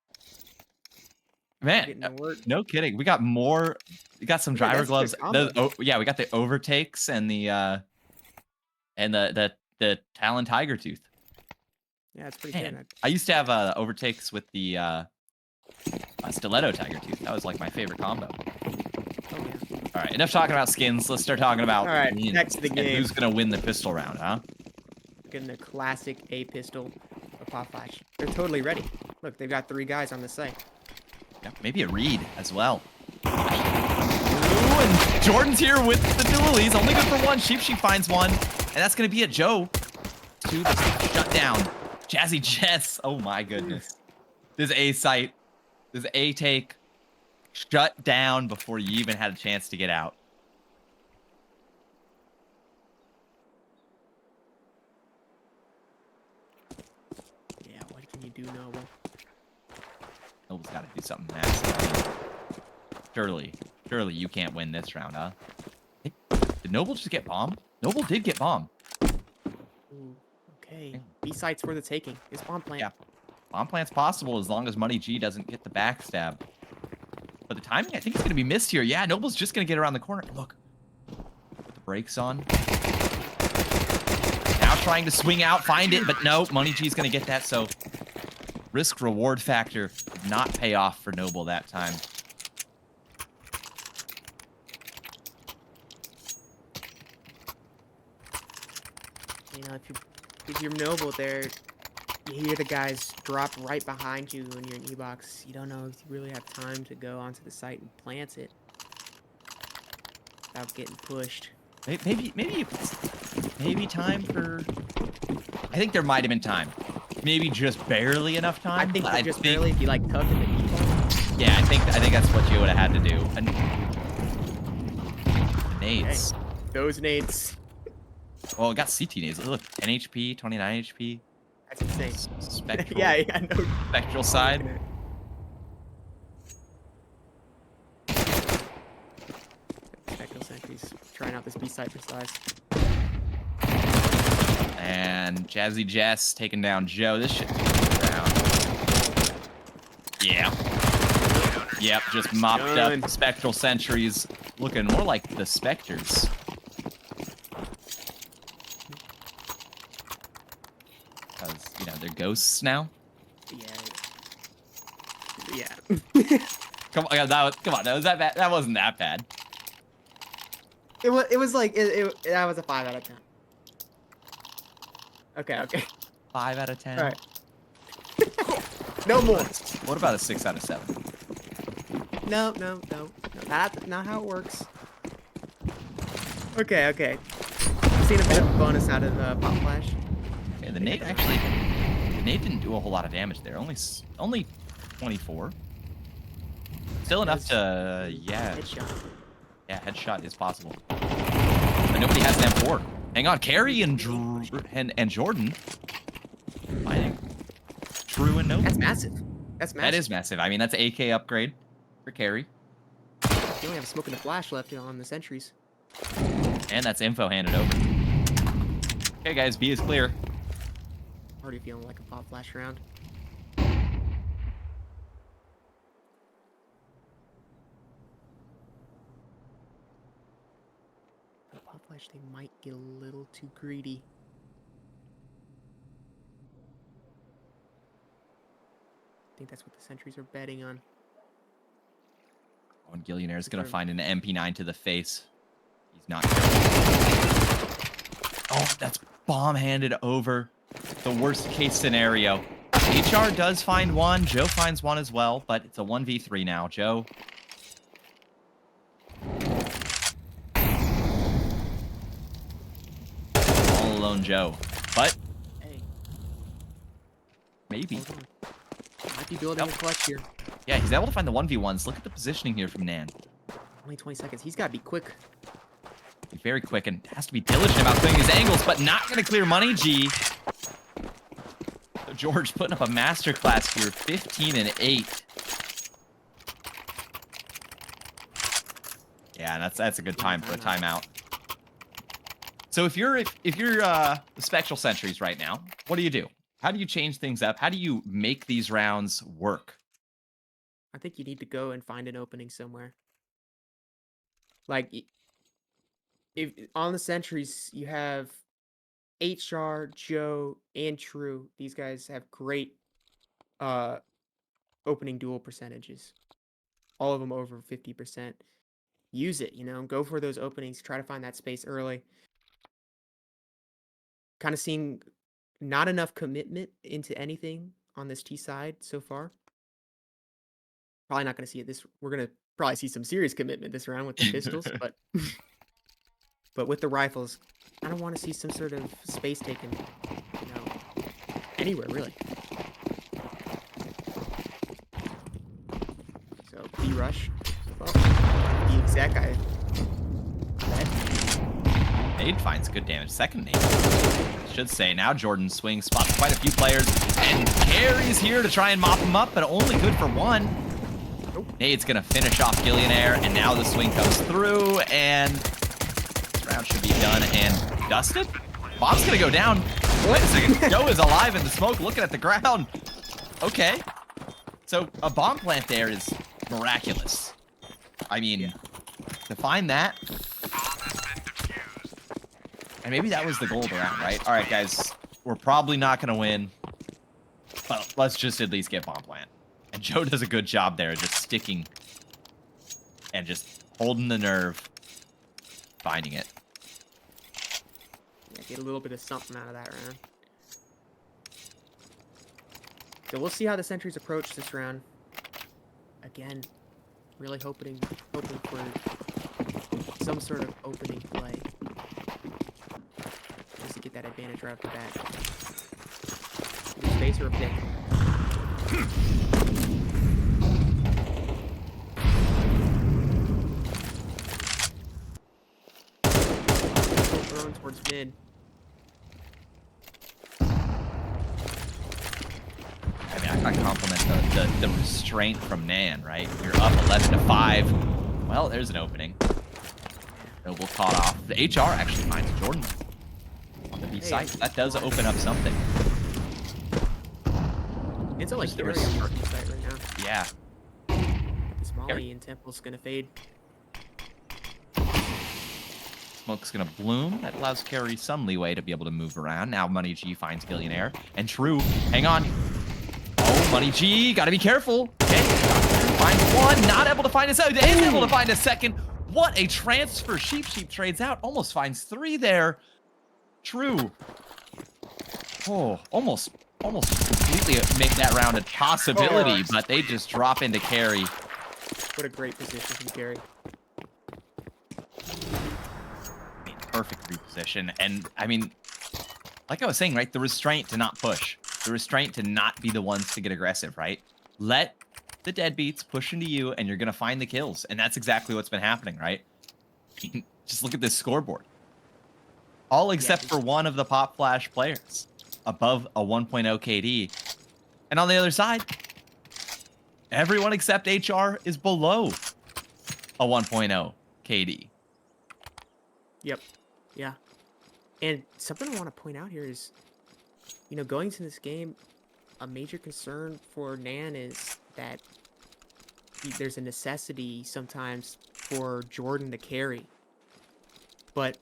Man, Getting to work. no kidding. We got more. We got some Yeah, driver that's a good gloves. combo. Yeah, we got the overtakes and the Talon Tiger Tooth. Yeah, it's pretty Man, good. I used to have overtakes with the Stiletto Tiger Tooth. That was like my favorite combo. Oh yeah. All right, enough talking about skins. Let's start talking about All right, wins back to the and game. who's gonna win the pistol round, huh? Getting a classic A pistol, a pop flash. They're totally ready. Look, they've got 3 guys on the site. Yeah, maybe a Reed as well. Ooh, and Jordan's here with the dualies. Only good for one. She finds one. And that's going to be a Joe. 2 the shut down. Jazzy Jess. Oh my goodness. This A site. This A take. Shut down before you even had a chance to get out. Yeah, what can you do, Noble? Noble's got to do something massive. Surely you can't win this round, huh? Hey, did Noble just get bombed? Noble did get bombed. Ooh, okay. B site's for the taking. It's bomb plant. Yeah. Bomb plant's possible as long as Money G doesn't get the backstab. But the timing, I think, is going to be missed here. Yeah, Noble's just going to get around the corner. Look. Put the brakes on. Now trying to swing out, find it, but no. Money G's going to get that, so risk-reward factor did not pay off for Noble that time. You know, if you're Noble there, you hear the guys drop right behind you when you're in E-box. You don't know if you really have time to go onto the site and plant it without getting pushed. Maybe time for. I think there might have been time. Maybe just barely enough time. I think but just barely if you like tuck in the E-box. Yeah, I think that's what you would have had to do. And nades. Okay. Those nades. Well, it got CT nades. Look, 10 HP, 29 HP. That's insane. Spectral. yeah, no. Spectral side. Spectral sentries trying out this B site for size. And Jazzy Jess taking down Joe. This should be a round. Yeah. Yep, just mopped Done. up Spectral Sentries. Looking more like the Spectres. Because, you know, they're ghosts now. Yeah. Come on, come on, that was that bad. That wasn't that bad. It was like that was a 5 out of 10. Okay, okay. 5 out of 10. All right. No more. What about a 6 out of 7? No. That's not how it works. Okay, okay. I've seen a bit of a bonus out of Pop Flash. Okay, the nade didn't do a whole lot of damage there. Only 24. Still enough to, yeah. Headshot. Yeah, headshot is possible. But nobody has an M4. Hang on, Carrie and Jordan fighting. True and no. That's massive. That's massive. That is massive. I mean, that's an AK upgrade for Carrie. You only have a smoke and a flash left on the sentries. And that's info handed over. Okay, guys, B is clear. Already feeling like a Pop Flash round. The Pop Flash, they might get a little too greedy. I think that's what the sentries are betting on. Oh, and Gillionaire is going to find an MP9 to the face. He's not. Oh, that's bomb handed over. The worst case scenario. HR does find one. Joe finds one as well, but it's a 1v3 now. Joe. All alone, Joe. But Hey, maybe. hold on. Might be building a clutch here. Yeah, he's able to find the 1v1s. Look at the positioning here from Nan. Only 20 seconds. He's got to be quick. He's very quick and has to be diligent about clearing his angles, but not going to clear money, G. So George putting up a masterclass here, 15 and 8. Yeah, that's a good time for a timeout. So if you're the Spectral Sentries right now, what do? How do you change things up? How do you make these rounds work? I think you need to go and find an opening somewhere. Like, if on the sentries you have HR, Joe, and True. These guys have great opening duel percentages. All of them over 50%. Use it, go for those openings. Try to find that space early. Kind of seeing not enough commitment into anything on this T side so far. Probably not going to see it we're going to probably see some serious commitment this round with the pistols, but with the rifles, I don't want to see some sort of space taken, anywhere really. So B rush. Well, the exact guy. Nade finds good damage. Second nade. Should say now Jordan swings, spots quite a few players, and Carrie's here to try and mop him up, but only good for one. Nope. Nade's gonna finish off Gillionaire, and now the swing comes through, and this round should be done and dusted. Bomb's gonna go down. Wait a second. Joe is alive in the smoke, looking at the ground. Okay. So a bomb plant there is miraculous. I mean, to find that. And maybe that was the goal of the round, right? All right, guys, we're probably not going to win, but let's just at least get bomb plant. And Joe does a good job there, just sticking and just holding the nerve, finding it. Yeah, get a little bit of something out of that round. So we'll see how the sentries approach this round. Again, really hoping for some sort of opening play. Just to get that advantage right off the bat. Either space or a pick. Thrown towards mid. I mean, I compliment the restraint from Nan, right? You're up 11-5. Well, there's an opening. Noble caught off. The HR actually finds Jordan on the B side. That does open up something. It's only Just the Carrie on the B side right now. Yeah. This Molly and Temple's gonna fade. Smoke's gonna bloom. That allows Carrie some leeway to be able to move around. Now Money G finds Gillionaire. And True, hang on. Oh, Money G, gotta be careful. Okay, finds one, not able to find a second. Is able to find a second. What a transfer. Sheep trades out. Almost finds 3 there. True. Oh, almost completely make that round a possibility, but they just drop into carry. What a great position from Gary. Perfect reposition. And I mean, like I was saying, right? The restraint to not push, the restraint to not be the ones to get aggressive, right? Let the deadbeats push into you and you're going to find the kills. And that's exactly what's been happening, right? Just look at this scoreboard. All except for one of the Pop Flash players above a 1.0 KD. And on the other side, everyone except HR is below a 1.0 KD. Yep. Yeah. And something I want to point out here is, you know, going into this game, a major concern for Nan is that there's a necessity sometimes for Jordan to carry. But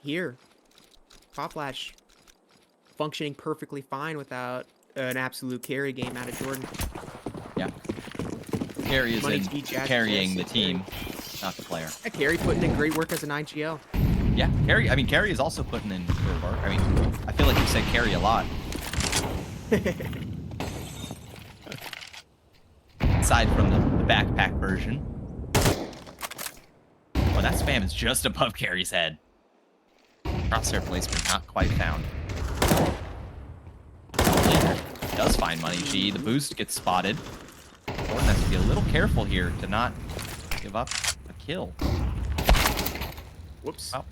here, Pop Flash functioning perfectly fine without an absolute carry game out of Jordan. Yeah. Carry is Money in to be Jazz carrying Jazz, the team, not the player. Yeah, Carey putting in great work as an IGL. Yeah, Carry. I mean, Carry is also putting in good work. I mean, I feel like you said Carry a lot. Aside from the backpack version. Oh, that spam is just above Carry's head. Crosshair placement not quite found. Later, does find Money G. The boost gets spotted. Jordan has to be a little careful here to not give up a kill. Whoops. Well,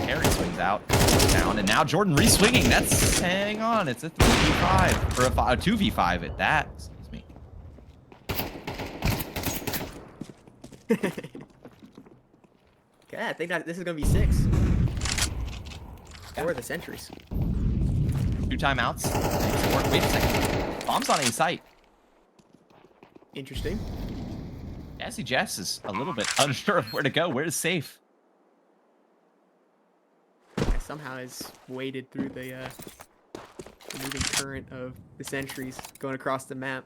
Carry swings out, down, and now Jordan re-swinging. That's, hang on, it's a 3v5, or a 2v5 at that. Excuse me. Okay, I think that this is going to be 6. Or the Sentries. 2 timeouts. Wait a second. Bomb's on A site. Interesting. Jazzy Jess is a little bit unsure of where to go. Where's safe? Yeah, somehow has waded through the moving current of the Sentries going across the map.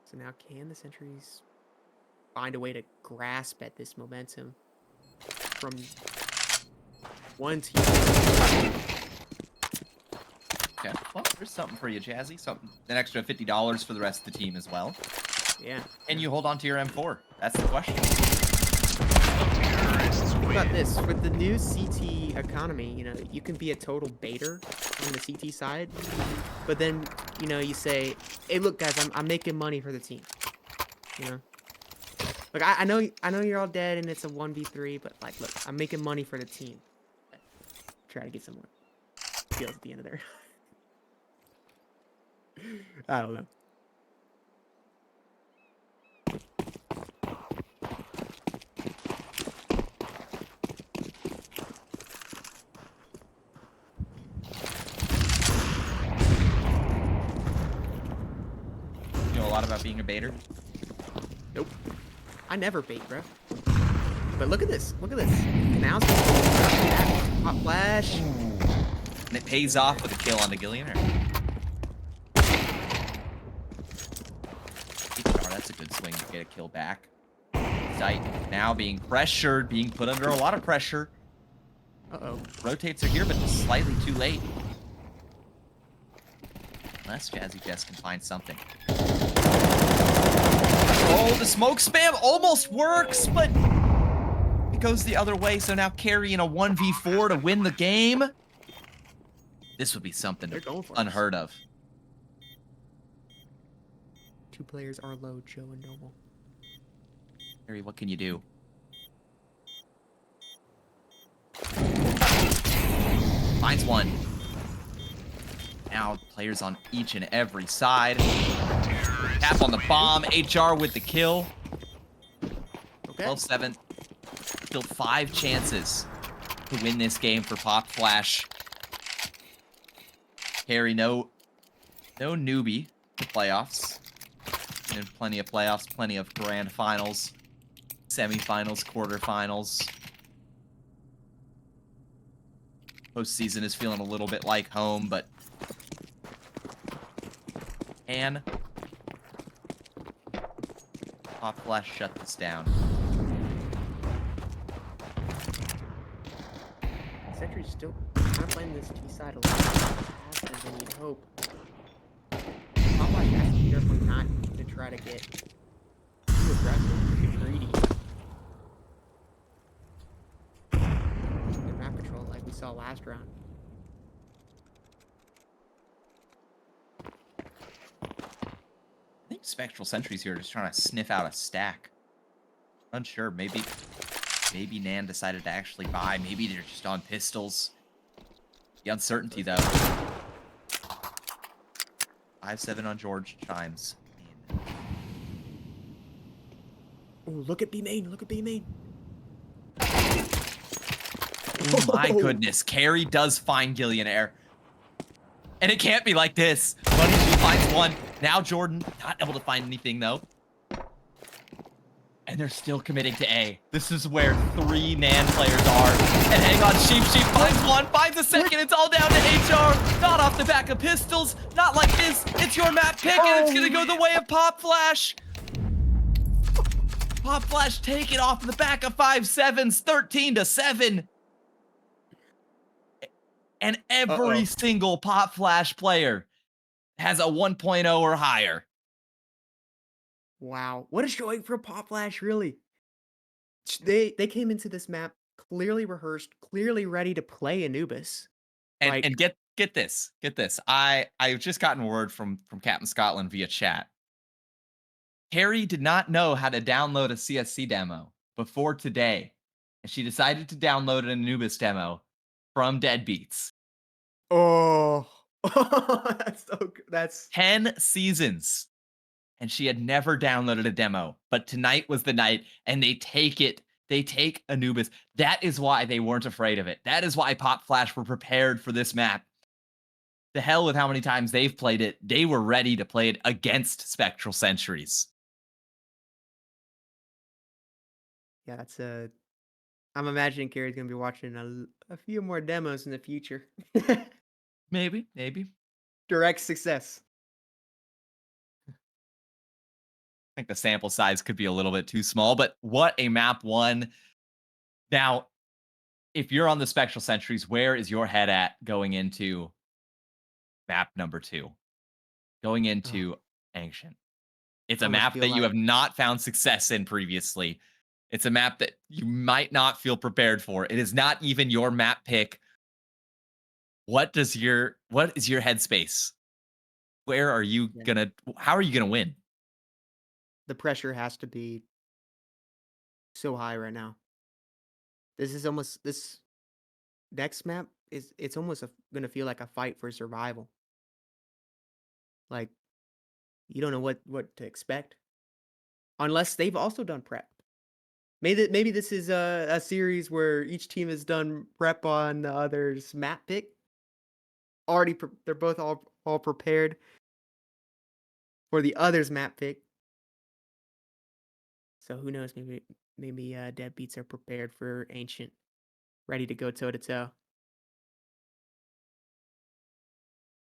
So now can the Sentries find a way to grasp at this momentum from one team? Okay. Well, there's something for you, Jazzy. Something. An extra $50 for the rest of the team as well. Yeah. And you hold on to your M4. That's the question. What about this? With the new CT economy, you know, you can be a total baiter on the CT side, but then, you know, you say, hey, look, guys, I'm making money for the team. You know? Like, I know you're all dead and it's a 1v3, but, like, look, I'm making money for the team. Try to get some more kills at the end of there. I don't know. You know a lot about being a baiter? Nope. I never bait, bro. But look at this. Look at this. Canals. Hot flash. And it pays off with a kill on the Gillionaire. Oh, that's a good swing to get a kill back. Sight now being pressured, being put under a lot of pressure. Uh-oh. Rotates are here, but just slightly too late. Unless Jazzy Jess can find something. Oh, the smoke spam almost works, but it goes the other way. So now Carry in a 1v4 to win the game. This would be something They're going for unheard of. 2 players are low, Joe and Noble. Carry, what can you do? Finds one. Now players on each and every side. Tap on the bomb. HR with the kill. Okay. 12-7. Still 5 chances to win this game for Pop Flash. Carry, no newbie to playoffs. And plenty of playoffs, plenty of grand finals, semifinals, quarterfinals. Postseason is feeling a little bit like home, but Pop Flash shut this down. Sentry's still kind of playing this T side a lot faster than you'd hope. Popeye has to be careful not to try to get too aggressive, too greedy. In map control like we saw last round. I think Spectral Sentries here are just trying to sniff out a stack. Unsure. Maybe Nan decided to actually buy. Maybe they're just on pistols. The uncertainty, though. 5-7 on George chimes in. Oh, look at B main. Look at B main. Oh my goodness. Carry does find Gillionaire. And it can't be like this. Money G finds one. Now Jordan not able to find anything, though. And they're still committing to A. This is where 3 Nan players are. And hang on, Sheep finds one, finds a second. It's all down to HR. Not off the back of pistols. Not like this. It's your map pick, and it's going to go the way of Pop Flash. Pop Flash take it off the back of 5-7s, 13-7. And every single Pop Flash player has a 1.0 or higher. Wow, what a showing for Pop Flash, really. They came into this map clearly rehearsed, clearly ready to play Anubis. And get this. I've just gotten word from Captain Scotland via chat. Carrie did not know how to download a CSC demo before today, and she decided to download an Anubis demo from Deadbeats. Oh, that's so good. That's 10 seasons, and she had never downloaded a demo, but tonight was the night, and they take it. They take Anubis. That is why they weren't afraid of it. That is why Pop Flash were prepared for this map. The hell with how many times they've played it. They were ready to play it against Spectral Sentries. yeah. That's a. I'm imagining Carrie's gonna be watching a few more demos in the future. Maybe. Direct success. I think the sample size could be a little bit too small, but what a map 1. Now, if you're on the Spectral Sentries, where is your head at going into map number 2? Going into Ancient. It's a Almost map feel that you like- have not found success in previously. It's a map that you might not feel prepared for. It is not even your map pick. What is your headspace? Where are you how are you gonna win? The pressure has to be so high right now. This next map it's almost gonna feel like a fight for survival. Like you don't know what to expect unless they've also done prep. Maybe this is a series where each team has done prep on the other's map pick. They're both all prepared for the other's map pick. So who knows? Maybe Deadbeats are prepared for Ancient, ready to go toe to toe.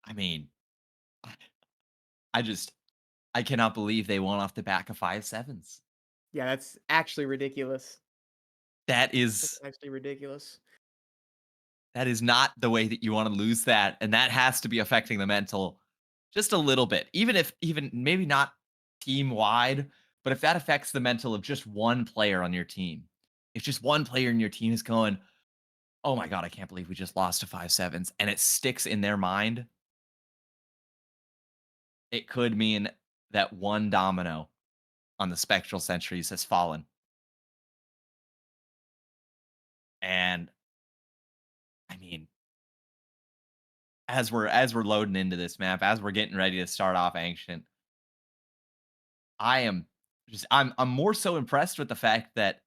I mean, I cannot believe they won off the back of 5-7s. Yeah, that's actually ridiculous. That That's is actually ridiculous. not the way that you want to lose that, and that has to be affecting the mental just a little bit. Even maybe not team wide, but if that affects the mental of just one player on your team, if just one player in your team is going, "Oh my god, I can't believe we just lost to 5-7s," and it sticks in their mind, it could mean that one domino on the Spectral Sentries has fallen. And I mean, as we're loading into this map, as we're getting ready to start off Ancient, I'm more so impressed with the fact that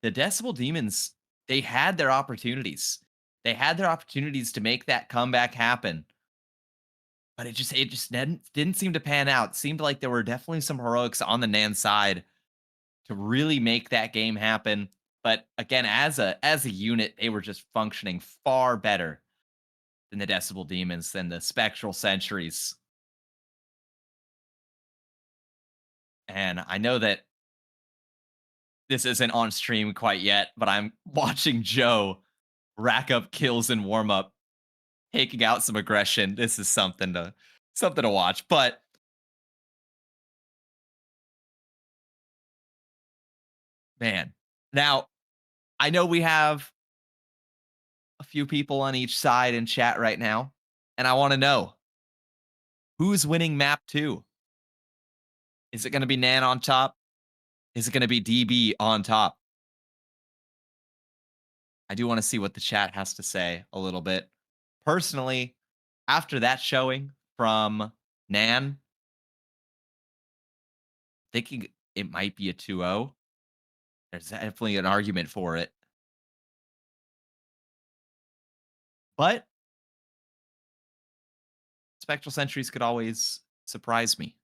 the Decibel Demons, they had their opportunities. They had their opportunities to make that comeback happen. But it just didn't seem to pan out. It seemed like there were definitely some heroics on the Nan side to really make that game happen. But again, as a unit, they were just functioning far better than the Decibel Demons, than the Spectral Sentries. And I know that this isn't on stream quite yet, but I'm watching Joe rack up kills in warm up, taking out some aggression. This is something to watch. But man, now I know we have a few people on each side in chat right now, and I want to know who's winning map 2. Is it going to be Nan on top? Is it going to be DB on top? I do want to see what the chat has to say a little bit. Personally, after that showing from Nan, thinking it might be a 2-0. There's definitely an argument for it. But Spectral Sentries could always surprise me.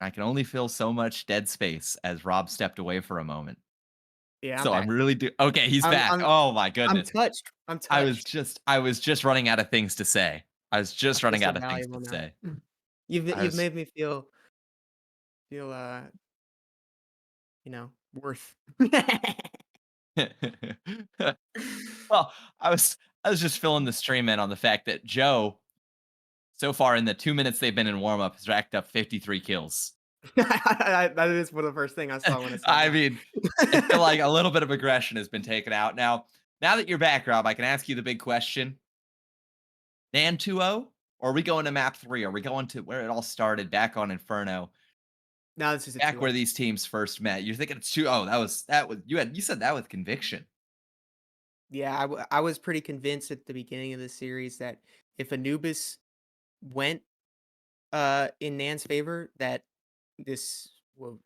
I can only feel so much dead space as Rob stepped away for a moment. Yeah, I'm So I'm back. really okay, he's I'm back. I'm Oh my I'm goodness. touched. I'm I was touched. just running out of things to say. I was I just feel running so out of things valuable to now. say. You've I you've was made me feel worth. well, I was just filling the stream in on the fact that Joe, so far in the 2 minutes they've been in warm up, has racked up 53 kills. That is one of the first thing I saw when I saw I that. mean, I feel like a little bit of aggression has been taken out. Now that you're back, Rob, I can ask you the big question. Nan 2-0? Or are we going to map 3? Are we going to where it all started, back on Inferno, Now this is a back where 2-0. these teams first met? You're thinking it's 2-0. That was you said that with conviction. Yeah, I was pretty convinced at the beginning of the series that if Anubis went in Nan's favor, that this will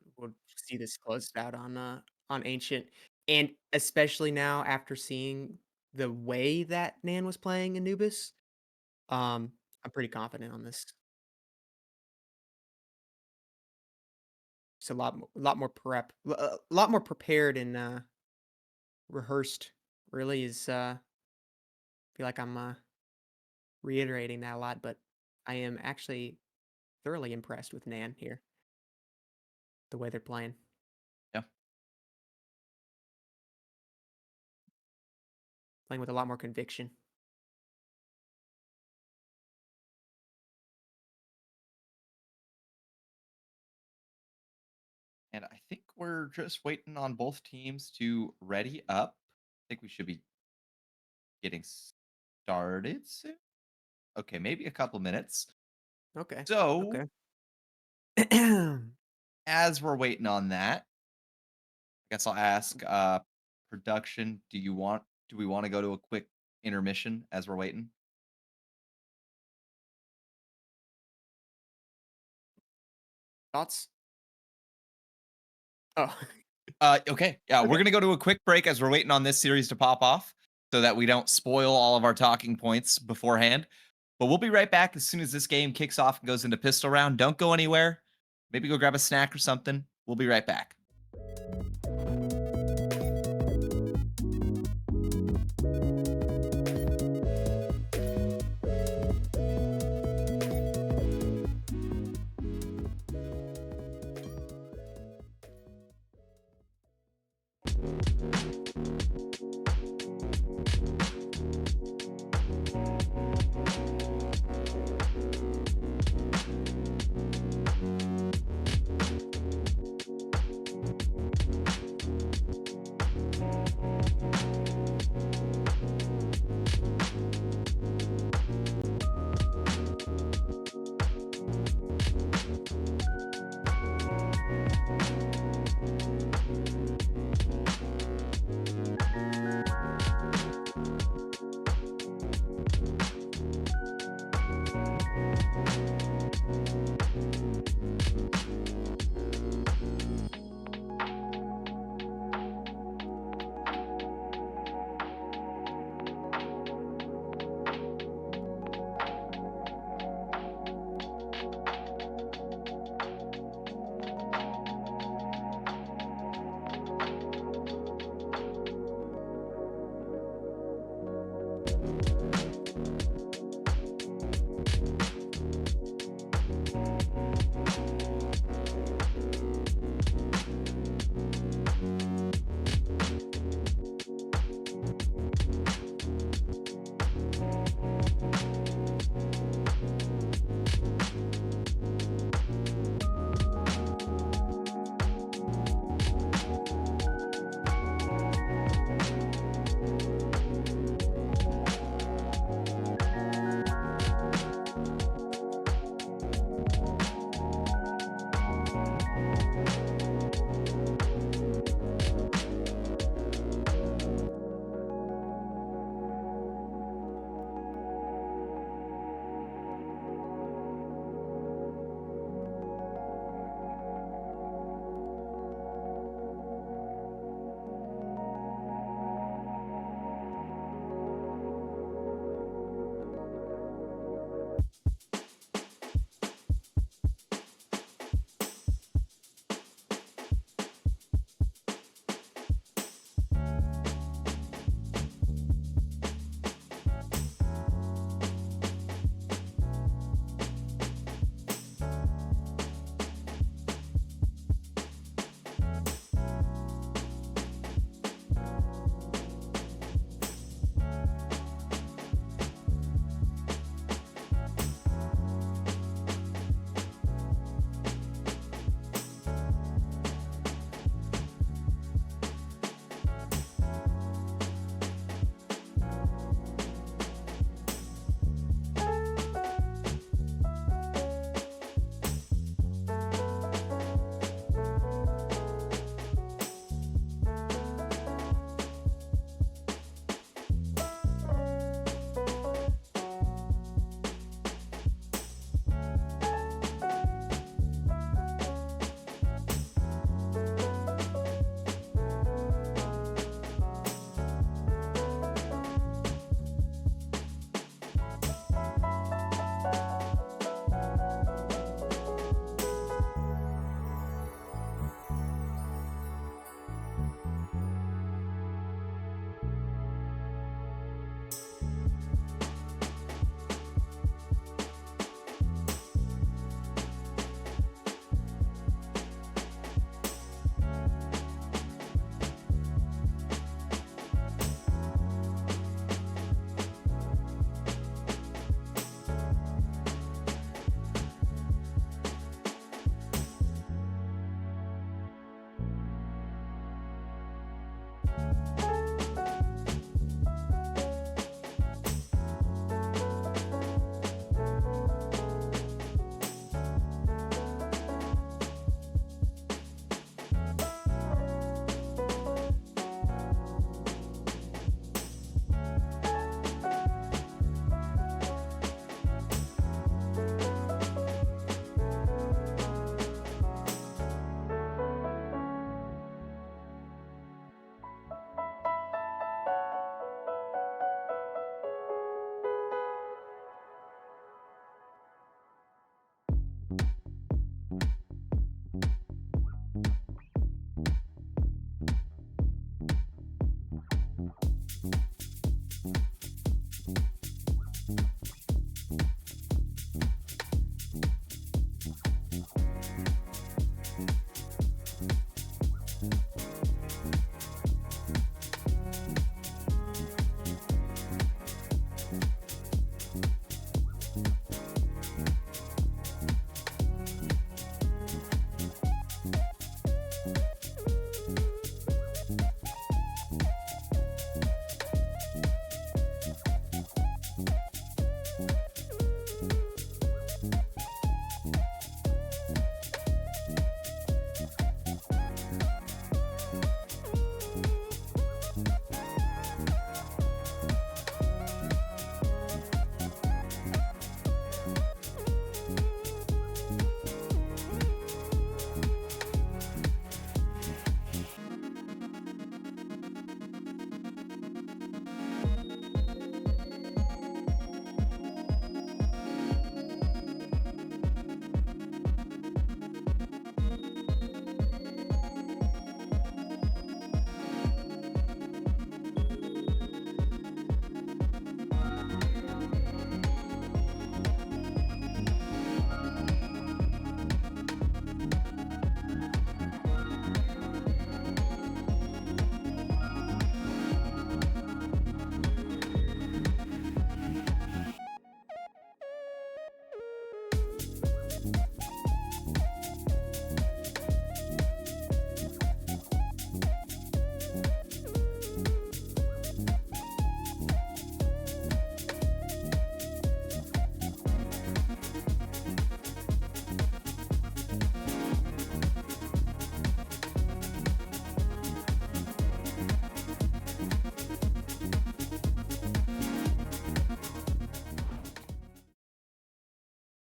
see this closed out on Ancient. And especially now after seeing the way that Nan was playing Anubis, I'm pretty confident on this. It's a lot more prep, a lot more prepared and rehearsed. Really is feel like I'm reiterating that a lot, but I am actually thoroughly impressed with Nan here, the way they're playing, Yeah. playing with a lot more conviction. And I think we're just waiting on both teams to ready up. I think we should be getting started soon. Okay, maybe a couple minutes. Okay. So, Okay. as we're waiting on that, I guess I'll ask production, do we want to go to a quick intermission as we're waiting? Thoughts? Oh, Okay. Yeah, we're okay. gonna go to a quick break as we're waiting on this series to pop off so that we don't spoil all of our talking points beforehand. But we'll be right back as soon as this game kicks off and goes into pistol round. Don't go anywhere. Maybe go grab a snack or something. We'll be right back.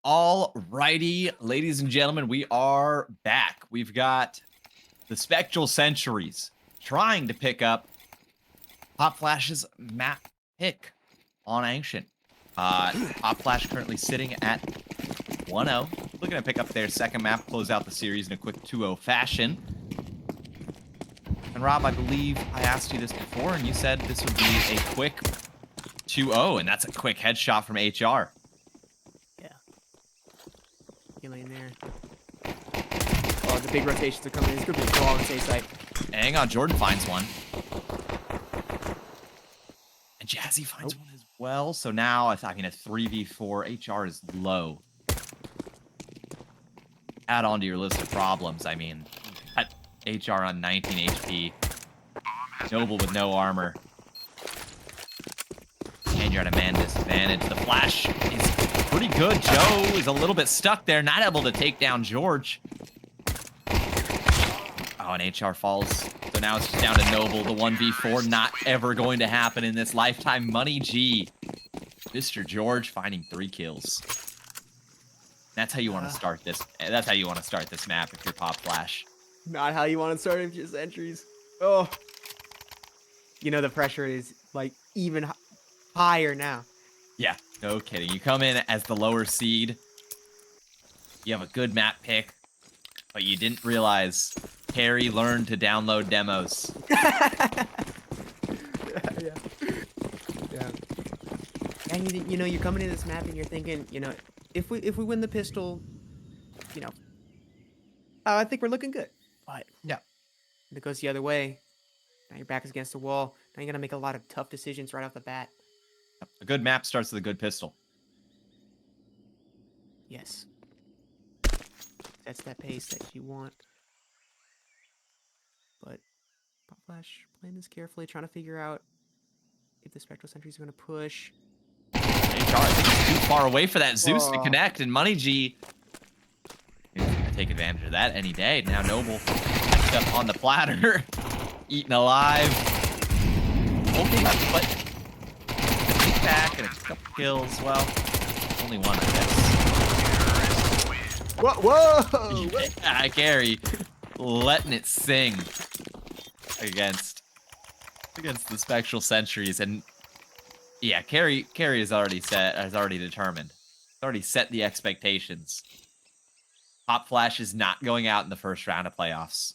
All righty, ladies and gentlemen, we are back. We've got the Spectral Centuries trying to pick up Pop Flash's map pick on Ancient. Pop Flash currently sitting at 1-0. Looking to pick up their second map, close out the series in a quick 2-0 fashion. And Rob, I believe I asked you this before, and you said this would be a quick 2-0, and that's a quick headshot from HR. Healing there. Oh, the big rotations are coming in. It's going to be a ball on safe side. Hang on, Jordan finds one. And Jazzy finds one as well. So now, I mean, a 3v4. HR is low. Add on to your list of problems. I mean, at HR on 19 HP. Noble with no armor. And you're at a man disadvantage. The flash is pretty good. Joe is a little bit stuck there, not able to take down George. Oh, and HR falls. So now it's just down to Noble. The 1v4 not ever going to happen in this lifetime. Money G. Mr. George finding 3 kills. That's how you want to start this. That's how you want to start this map if you're Pop Flash. Not how you want to start if you're Sentries. Oh. You know, the pressure is like even higher now. Yeah, no kidding. You come in as the lower seed. You have a good map pick, but you didn't realize Harry learned to download demos. Yeah. And you know, you're coming into this map and you're thinking, you know, if we win the pistol, you know, I think we're looking good. But Yeah. if it goes the other way, now your back is against the wall. Now you're gonna make a lot of tough decisions right off the bat. A good map starts with a good pistol. Yes. That's that pace that you want. But Pop Flash playing this carefully, trying to figure out if the Spectral Sentry's going to push. HR, I think it's too far away for that Zeus to Oh. connect, and Money G is gonna take advantage of that any day. Now Noble next up on the platter, eaten alive. Okay, but kick back and a couple kills. Well, only one, I guess. Whoa! Yeah, Gary letting it sing against the Spectral Sentries, and yeah, Carrie has already determined. He's already set the expectations. Pop Flash is not going out in the first round of playoffs.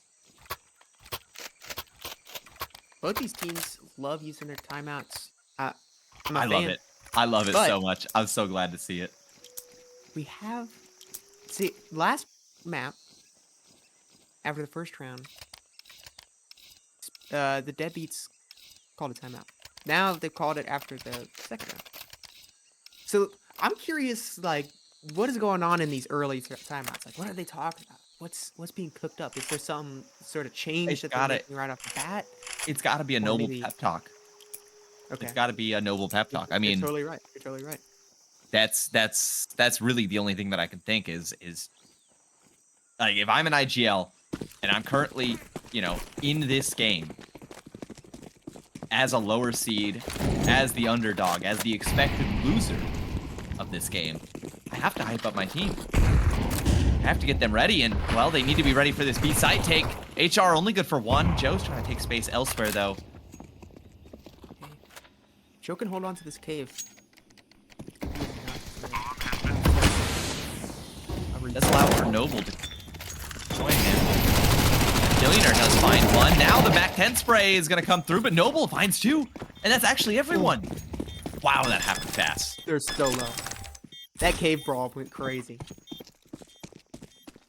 Both these teams love using their timeouts. I'm a I love fan. it. I love it But- so much. I'm so glad to see it. We have... See, last map, after the first round, the Deadbeats called a timeout. Now they've called it after the second round. So I'm curious, like, what is going on in these early timeouts? Like, what are they talking about? What's being cooked up? Is there some sort of change It's that they're gotta- making right off the bat? It's got to be a Or noble maybe- pep talk. Okay, It's got to be a noble pep talk. I mean, you're totally right. You're totally right. that's really the only thing that I can think is like, if I'm an IGL and I'm currently, in this game as a lower seed, as the underdog, as the expected loser of this game, I have to hype up my team. I have to get them ready, and well, they need to be ready for this B side take. HR only good for one. Joe's trying to take space elsewhere though. Okay. Joe can hold on to this cave. That's allowed for Noble to join him. Billionaire does find one. Now the Mac 10 spray is going to come through, but Noble finds two. And that's actually everyone. Wow, that happened fast. They're so low. That cave brawl went crazy.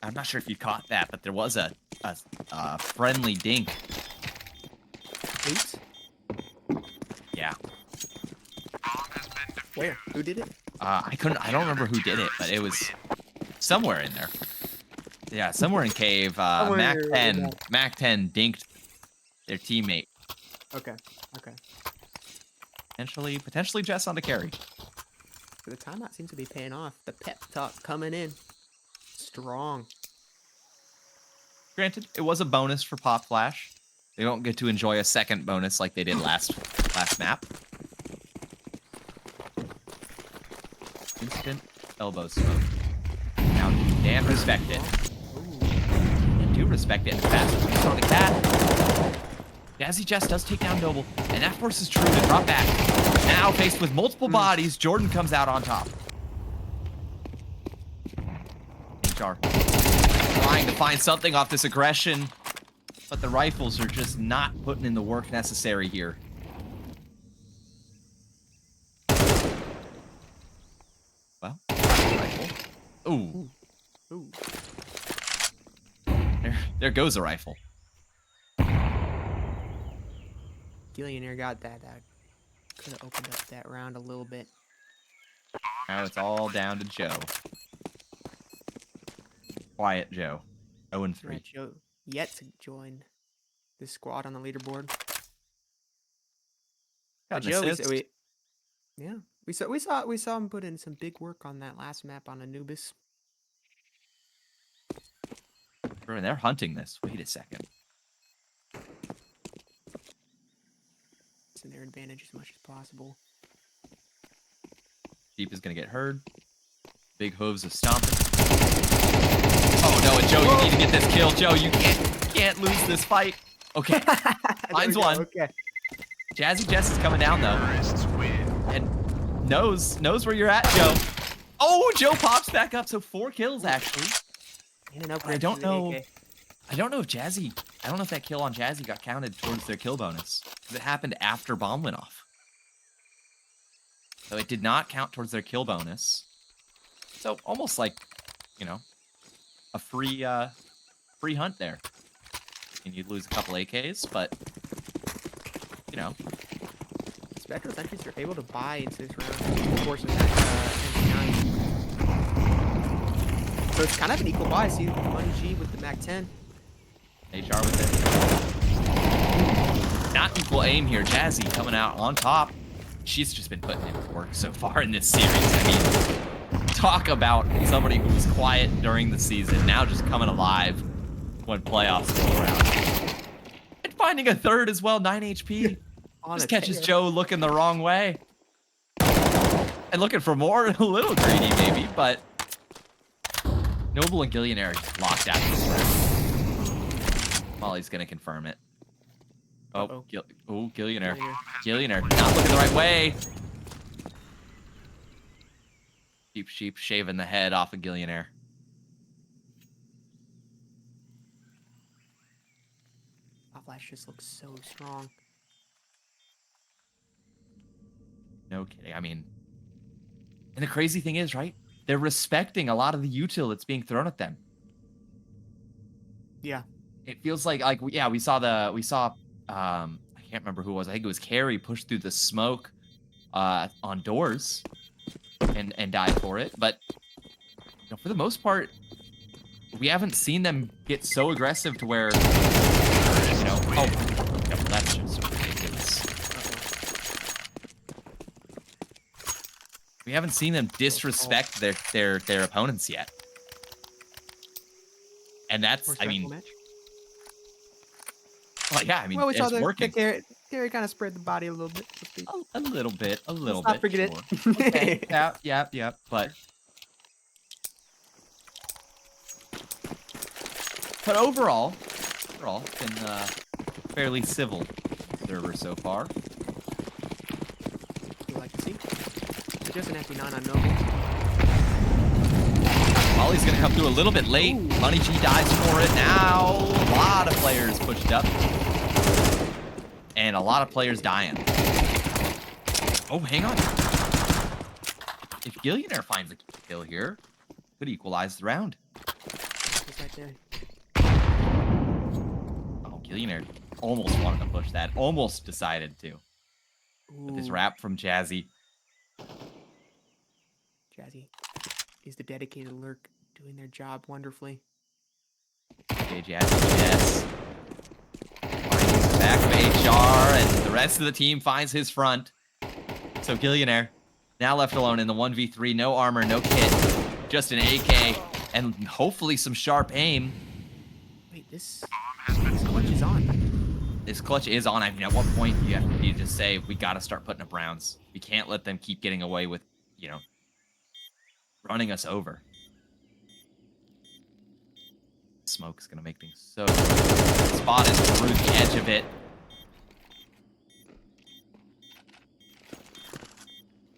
I'm not sure if you caught that, but there was a friendly dink. Oops. Yeah. Where? Who did it? I don't remember who did it, but it was somewhere in there. Yeah, somewhere in cave. Somewhere in there. Mac 10 dinked their teammate. Okay. Okay. Potentially Jess on the carry. So the timeout seems to be paying off. The pep talk coming in strong. Granted, it was a bonus for Pop Flash. They don't get to enjoy a second bonus like they did last map. Instant elbow smoke. Now, Dan respect it. And do respect it. Fast on the cat. Jazzy Jess does take down Noble, and that forces True to drop back. Now faced with multiple bodies, Jordan comes out on top. HR trying to find something off this aggression, but the rifles are just not putting in the work necessary here. Well, rifle. Ooh. Ooh. There goes a rifle. Billionaire got that. Could have opened up that round a little bit. Now it's all down to Joe. Quiet Joe. 0-3. Right, Joe yet to join this squad on the leaderboard. Got an Joe, assist. we saw him put in some big work on that last map on Anubis. And they're hunting this. Wait a second. It's in their advantage as much as possible. Deep is gonna get heard. Big hooves of stomping. Oh no, and Joe, you need to get this kill. Joe, you can't lose this fight. Okay. Finds one. Okay. Jazzy Jess is coming down though. And knows where you're at, Joe. Oh, Joe pops back up. So 4 kills actually. In and out I don't back to the know. AK. I don't know if that kill on Jazzy got counted towards their kill bonus. Because it happened after bomb went off. So it did not count towards their kill bonus. So almost like, a free hunt there. And you'd lose a couple AKs, but Spectral Sentries are able to buy into this round. Of course, in that MP9. So it's kind of an equal buy. See Money G with the Mac 10. HR with it. equal aim here. Jazzy coming out on top. She's just been putting in work so far in this series. I mean, talk about somebody who was quiet during the season, now just coming alive when playoffs roll around. And finding a third as well, 9 HP. On Just a catches tear. Joe looking the wrong way. And looking for more, a little greedy maybe, but Noble and Gillionaire locked out this round. Molly's gonna confirm it. Oh, Gillionaire. Gillionaire not looking the right way. Sheep shaving the head off of Gillionaire. Pop Flash just looks so strong. No kidding. I mean, and the crazy thing is, right? They're respecting a lot of the util that's being thrown at them. Yeah. It feels like we saw I can't remember who it was. I think it was Carrie pushed through the smoke on doors and die for it. But you know, for the most part, we haven't seen them get so aggressive to where that's just ridiculous. We haven't seen them disrespect their opponents yet. And that's, I mean, well, yeah, I mean, well, we saw it's working. Carrie kind of spread the body a little bit. A little bit. Let's not forget sure. it. Okay. Yeah. But overall, it's been fairly civil server so far. We'd like to see. Just an FP9 on Noble. Molly's gonna come through a little bit late. Ooh. Money G dies for it. Now a lot of players pushed up. And a lot of players dying. Oh, hang on. If Gillionaire finds a kill here, could equalize the round. It's right there. Oh, Gillionaire almost wanted to push that. Almost decided to. With this Ooh. wrap from Jazzy. Jazzy is the dedicated lurk doing their job wonderfully. Okay, Jazzy, yes. Back of HR, and the rest of the team finds his front. So Gillionaire now left alone in the 1v3. No armor, no kit. Just an AK, and hopefully some sharp aim. Wait, this clutch is on. This clutch is on. I mean, at what point do you just say, we got to start putting up rounds? We can't let them keep getting away with, running us over. Smoke's going to make things so spotted through the edge of it.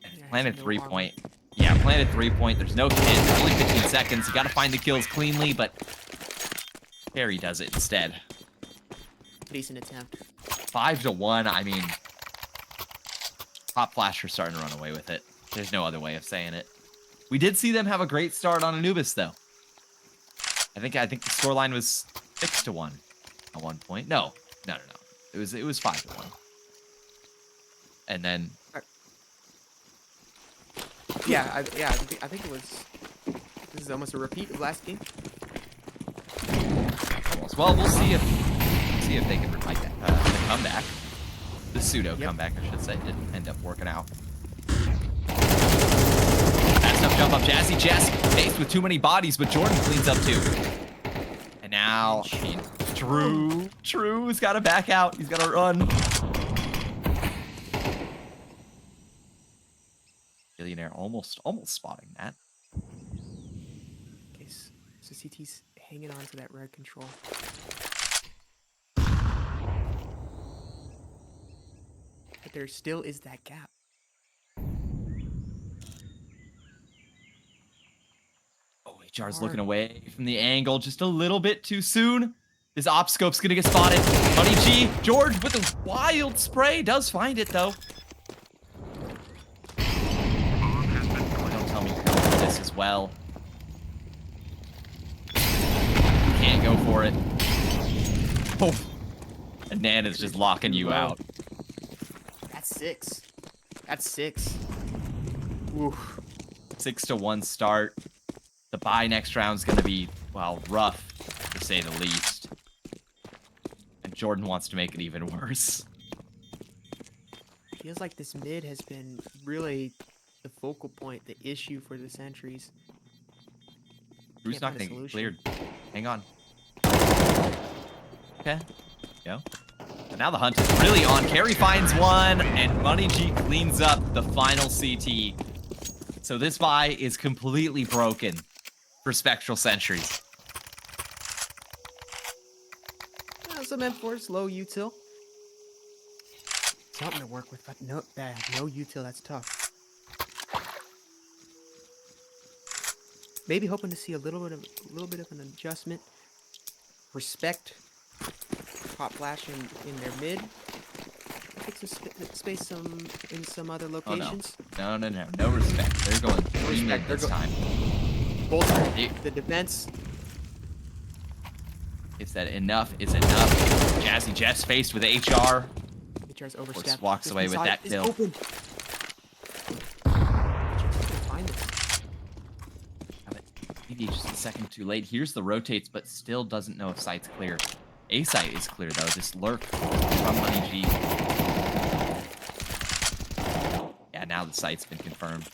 And it's planted 3-point. Yeah, planted 3-point. There's no kit. Only 15 seconds. You got to find the kills cleanly, but Harry does it instead. Decent attempt. 5-1. I mean, Pop Flasher's starting to run away with it. There's no other way of saying it. We did see them have a great start on Anubis, though. I think the scoreline was 6-1 at one point. No. It was 5-1. And then I think it was. This is almost a repeat of last game. almost. Well, we'll see if they can fight that the comeback. The pseudo comeback, I should say, didn't end up working out. Fast enough jump up, Jazzy faced with too many bodies, but Jordan cleans up too. And now, I mean, Drew's got to back out. He's got to run. Billionaire almost spotting that. Okay, so CT's hanging on to that red control. But there still is that gap. Oh, HR's looking away from the angle just a little bit too soon. This op scope's gonna get spotted. Money G, George with a wild spray does find it though. Don't tell me you're going for this as well. Can't go for it. Oh, and Nana's just locking you out. That's 6. That's 6. Oof. 6-1 start. The bye next round's gonna be, well, rough to say the least. And Jordan wants to make it even worse. Feels like this mid has been really the focal point, the issue for the sentries. Drew's Can't not find a gonna get solution. cleared. Hang on. Okay. Go. But now the hunt is really on. Carry finds one, and Money G cleans up the final CT. So this buy is completely broken for Spectral Sentries. Some M4s, low util. Something to work with, but no util. That's tough. Maybe hoping to see a little bit of an adjustment. Respect pop flash in their mid. Take some space in some other locations. Oh, no. No respect. They're going 3 mid this time. Bolster the defense. Is that enough? Is enough? Jazzy Jeff's faced with HR. HR's Of course, overstepped. walks away with that kill. Open. Find this. Maybe just a second too late. Here's the rotates, but still doesn't know if site's clear. A site is clear though. This lurk from Money G. Yeah, now the site's been confirmed.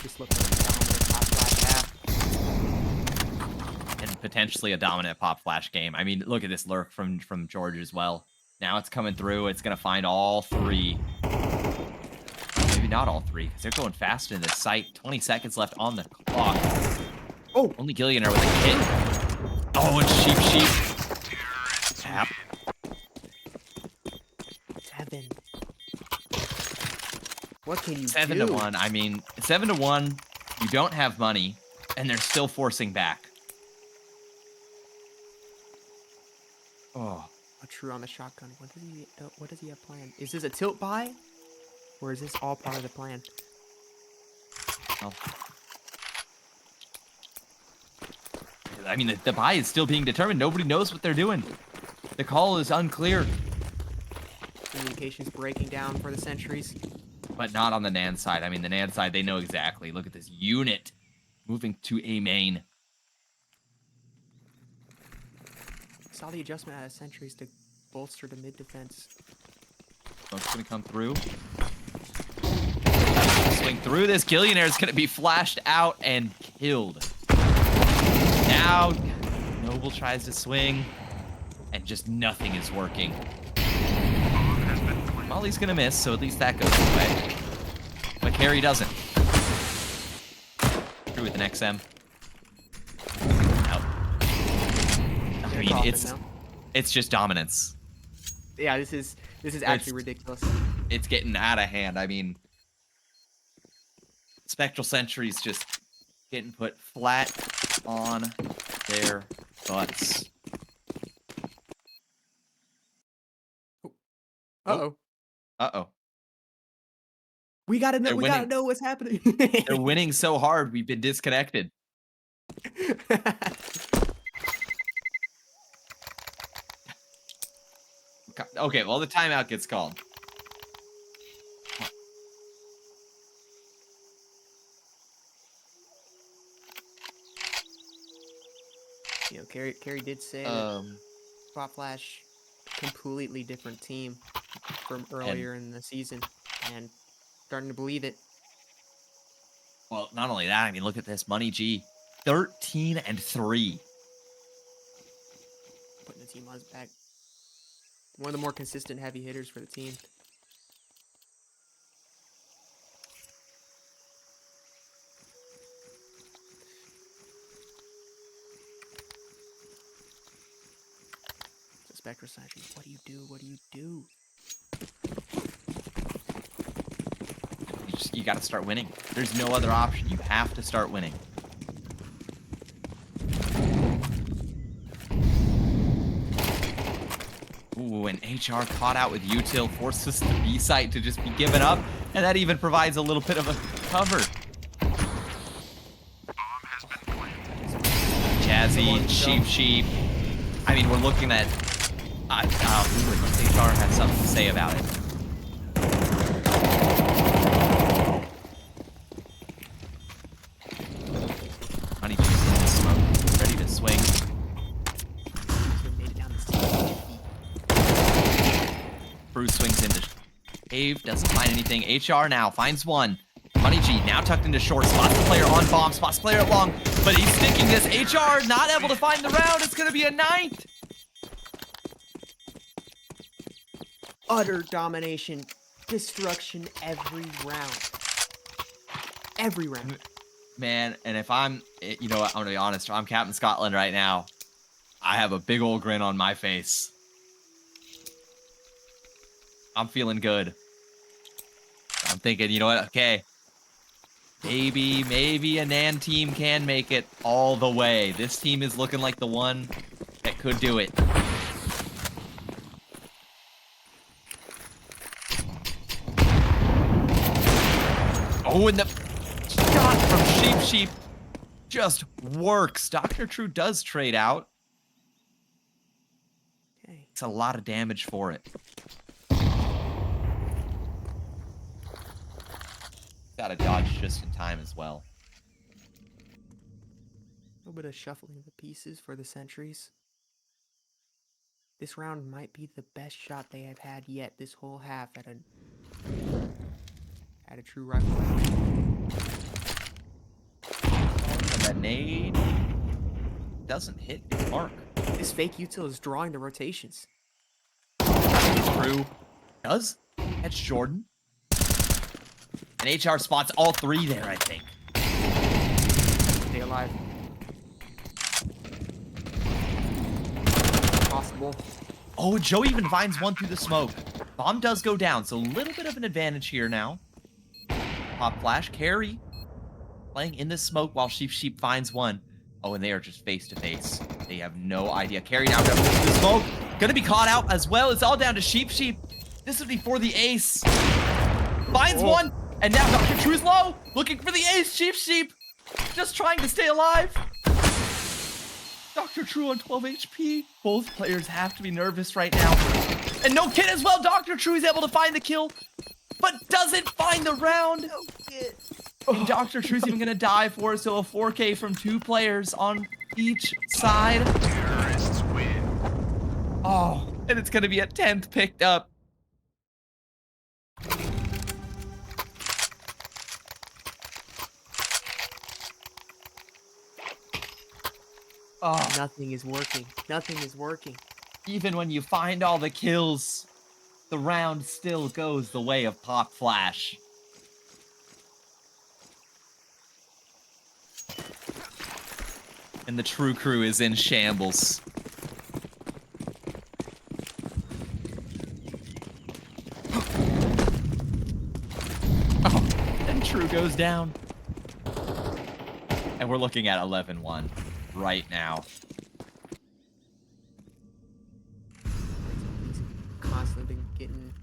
Just looking like a dominant top flash half. And potentially a dominant pop flash game. I mean, look at this lurk from George as well. Now it's coming through. It's going to find all 3. Maybe not all 3, because they're going fast in this site. 20 seconds left on the clock. Oh! Only Gillionaire with a hit. Oh, and Sheep. Tap. 7. What can you 7 do? to 1. I mean, 7 to 1. You don't have money, and they're still forcing back. Oh. A true on the shotgun. What does he have planned? Is this a tilt buy? Or is this all part of the plan? Well, I mean, the buy is still being determined. Nobody knows what they're doing. The call is unclear. Communications breaking down for the sentries. But not on the NAND side. I mean, the NAND side, they know exactly. Look at this unit moving to A main. Saw the adjustment out of sentries to bolster the mid defense. Smoke's gonna come through. Swing through this. Gillionaire is gonna be flashed out and killed. Now, Noble tries to swing, and just nothing is working. Molly's gonna miss, so at least that goes away. But Carey doesn't. Through with an XM. No. I mean, it's just dominance. Yeah, this is actually ridiculous. It's getting out of hand. I mean, Spectral Sentries just getting put flat on their butts. Uh-oh. Uh-oh. We gotta know. They're We gotta winning. know what's happening. They're winning so hard, we've been disconnected. Okay, well, the timeout gets called. You know, Carey did say that Pop Flash, completely different team from earlier in the season, and starting to believe it. Well, not only that, I mean, look at this. Money G, 13-3. Putting the team on his back. One of the more consistent heavy hitters for the team. So Spectral Sentries, what do you do? What do you do? You got to start winning. There's no other option. You have to start winning. Ooh, and HR caught out with util forces the B site to just be given up, and that even provides a little bit of a cover. Jazzy, Sheep. I mean, we're looking at. HR has something to say about it. Cave doesn't find anything. HR now finds one. Money G now tucked into short. Spots the player on bomb. Spots the player at long. But he's sticking this. HR not able to find the round. It's going to be a 9th. Utter domination. Destruction every round. Every round. Man, and if I'm, you know what, I'm going to be honest. If I'm Captain Scotland right now, I have a big old grin on my face. I'm feeling good. I'm thinking, you know what? Okay. Maybe a Nan team can make it all the way. This team is looking like the one that could do it. Oh, and the shot from Sheep just works. Dr. True does trade out. Okay. It's a lot of damage for it. Got to dodge just in time as well. A little bit of shuffling of the pieces for the sentries. This round might be the best shot they have had yet this whole half at a true rifle. That nade doesn't hit its mark. This fake util is drawing the rotations. True does. That's Jordan. And HR spots all 3 there, I think. Stay alive. Possible. Oh, Joe even finds one through the smoke. Bomb does go down, so a little bit of an advantage here now. Pop flash, carry. Playing in the smoke while Sheep finds one. Oh, and they are just face to face. They have no idea. Carry now goes through the smoke. Gonna be caught out as well. It's all down to Sheep. This would be for the ace. Finds one. And now Dr. True's low. Looking for the ace. Sheep. Just trying to stay alive. Dr. True on 12 HP. Both players have to be nervous right now. And no kid as well. Dr. True is able to find the kill, but doesn't find the round. No kid. And Dr. True's even gonna die for it, so a 4K from 2 players on each side. Terrorists win. Oh, and it's gonna be a 10th picked up. Oh, Nothing is working. Nothing is working. even when you find all the kills, the round still goes the way of Pop Flash. And the True Crew is in shambles. Oh, and True goes down. And we're looking at 11-1 right now. He's constantly been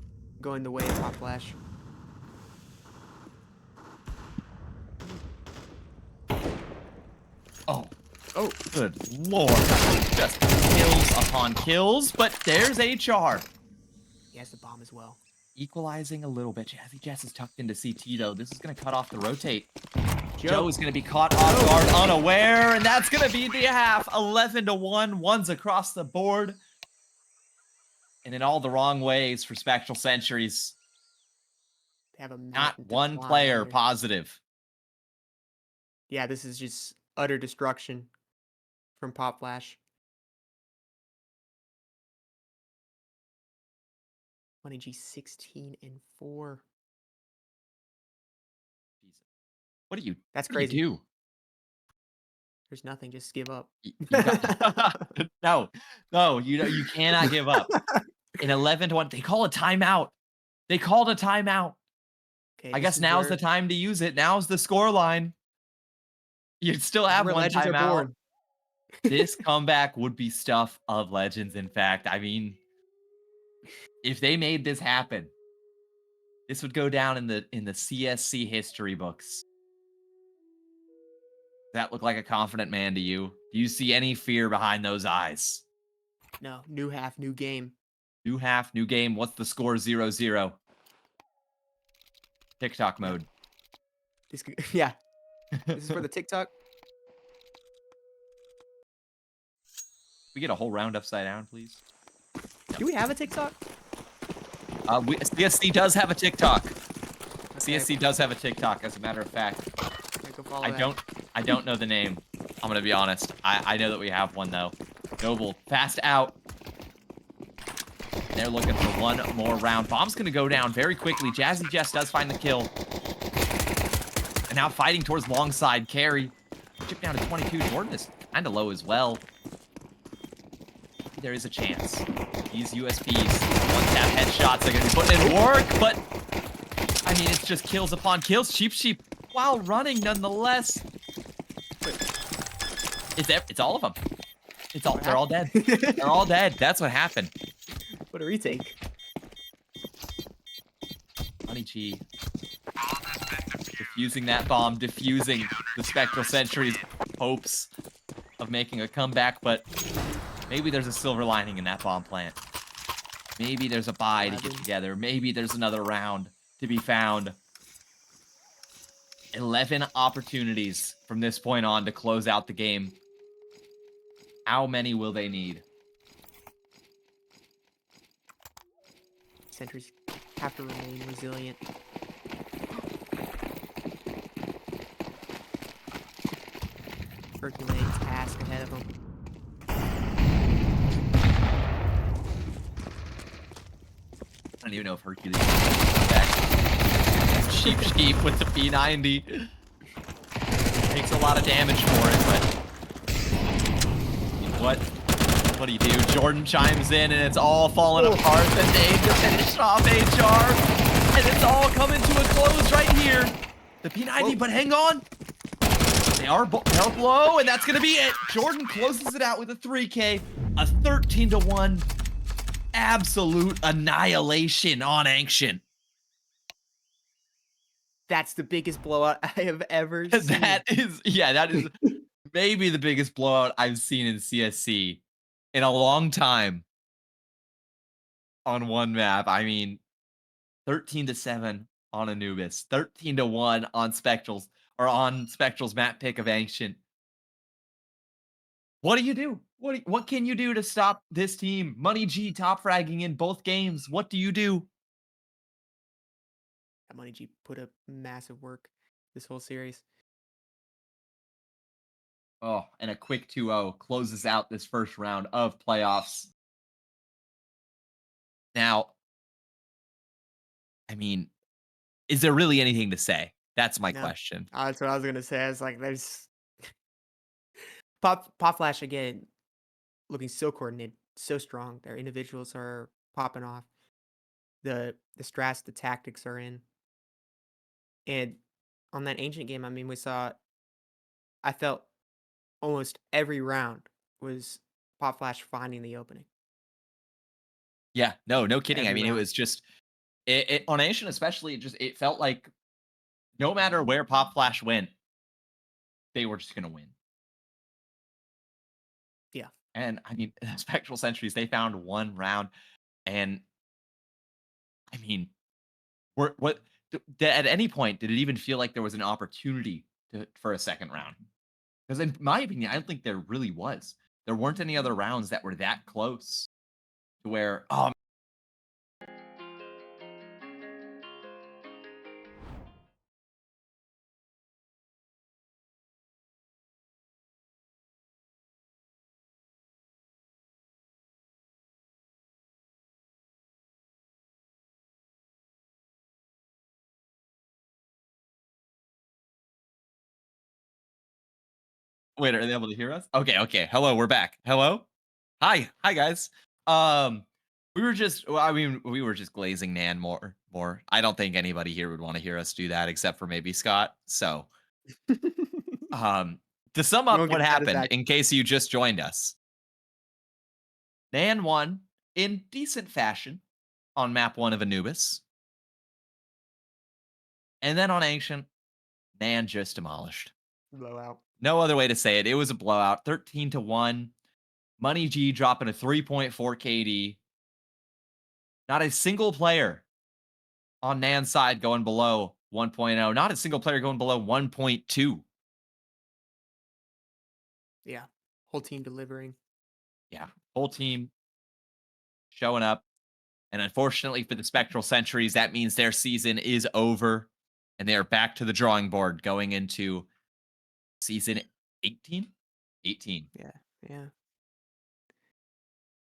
going the way of Pop Flash. Oh, good lord. Just kills upon kills, but there's HR. He has the bomb as well. Equalizing a little bit. Jazzy Jess is tucked into CT, though. This is going to cut off the rotate. Joe is going to be caught off guard, unaware, and that's going to be the half. 11-1. One's across the board. And in all the wrong ways for Spectral Sentries. They have a Not mountain to one climb player here. positive. Yeah, this is just utter destruction from Pop Flash. Money G 16-4. What do you, That's what do you crazy. do? There's nothing. Just give up. No, you cannot give up. In 11-1, they call a timeout. They called a timeout. Okay, I this guess is now's where- the time to use it. Now's the score line. You'd still have where one legends are timeout. born. This comeback would be stuff of legends. In fact, I mean, if they made this happen, this would go down in the CSC history books. Does that look like a confident man to you? Do you see any fear behind those eyes? No, new half, new game. New half, new game. What's the score? 0-0. TikTok mode. This could, yeah. This is for the TikTok. We get a whole round upside down, please. Do we have a TikTok? CSC does have a TikTok. Okay, CSC does have a TikTok, as a matter of fact. I go follow I that. don't know the name. I'm gonna be honest. I know that we have one though. Noble fast out. They're looking for one more round. Bomb's gonna go down very quickly. Jazzy Jess does find the kill. And now fighting towards long side. Carry. Chip down to 22. Jordan is kind of low as well. There is a chance. These USPs, one-tap headshots are going to be putting in work, but I mean, it's just kills upon kills. Sheep while running nonetheless. It's all of them. They're all dead. They're all dead. That's what happened. What a retake. Money G. Defusing that bomb, diffusing the Spectral Sentry's hopes of making a comeback, but maybe there's a silver lining in that bomb plant. Maybe there's a buy to get together. Maybe there's another round to be found. 11 opportunities from this point on to close out the game. How many will they need? Sentries have to remain resilient. Hercules task ahead of them. I don't even know if Hercules is coming back. Sheep with the P90. Takes a lot of damage for it, but what do you do? Jordan chimes in and it's all falling apart. The Danger finished off HR. And it's all coming to a close right here. The P90, but hang on. They are below, and that's gonna be it. Jordan closes it out with a 3K, a 13-1 absolute annihilation on Ancient. That's the biggest blowout I have ever seen. That is maybe the biggest blowout I've seen in CSC in a long time on one map. I mean, 13-7 on Anubis, 13-1 on Spectrals, or on Spectral's map pick of Ancient. What do you do? What can you do to stop this team? Money G top fragging in both games. What do you do? That Money G put up massive work this whole series. Oh, and a quick 2-0 closes out this first round of playoffs. Now, I mean, is there really anything to say? That's my No. question. That's what I was gonna say. I was like, there's Pop Flash again, looking so coordinated, so strong. Their individuals are popping off. The strats, the tactics are in. And on that Ancient game, I mean, I felt almost every round was Pop Flash finding the opening. Yeah, no kidding. I Every mean, it round. was just it on Ancient especially. It felt like no matter where Pop Flash went, they were just gonna win. Yeah. And I mean, Spectral Sentries, they found one round, and I mean, at any point did it even feel like there was an opportunity for a second round? Because in my opinion, I don't think there really was. There weren't any other rounds that were that close to where, oh, wait, are they able to hear us? Okay. Hello, we're back. Hello? Hi guys. We were just we were just glazing Nan more. I don't think anybody here would want to hear us do that except for maybe Scott. So, to sum You up won't what get happened satisfaction. in case you just joined us. Nan won in decent fashion on map 1 of Anubis. And then on Ancient, Nan just demolished. Blowout. No other way to say it. It was a blowout, 13-1. Money G dropping a 3.4 KD. Not a single player on Nan's side going below 1.0. Not a single player going below 1.2. Yeah. Whole team delivering. Yeah, whole team showing up. And unfortunately for the Spectral Centuries, that means their season is over and they are back to the drawing board going into season 18. 18. Yeah. Yeah.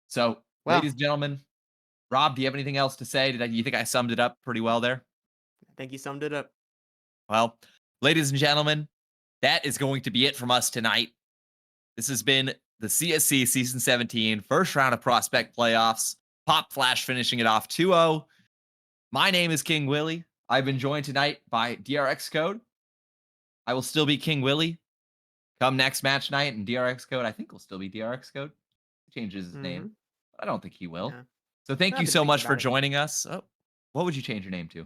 So, Well, ladies and gentlemen, Rob, do you have anything else to say? You think I summed it up pretty well there? I think you summed it up. Well, ladies and gentlemen, that is going to be it from us tonight. This has been the CSC Season 17 first round of prospect playoffs. Pop Flash finishing it off 2-0. My name is King Willie. I've been joined tonight by DRX Code. I will still be King Willie come next match night, and DRX Code, I think, will still be DRX Code. He changes his name, but I don't think he will. Yeah. So thank I've you been so thinking much for about it. joining us. Oh, what would you change your name to?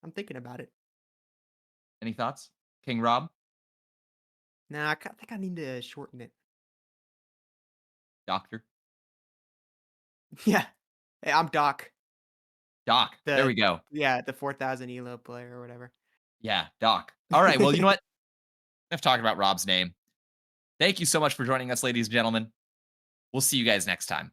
I'm thinking about it. Any thoughts? King Rob? Nah, I think I need to shorten it. Doctor? Yeah. Hey, I'm Doc. Doc. There we The go. Yeah, the 4,000 elo player or whatever. Yeah, Doc. All right. Well, you know what? Enough talking about Rob's name. Thank you so much for joining us, ladies and gentlemen. We'll see you guys next time.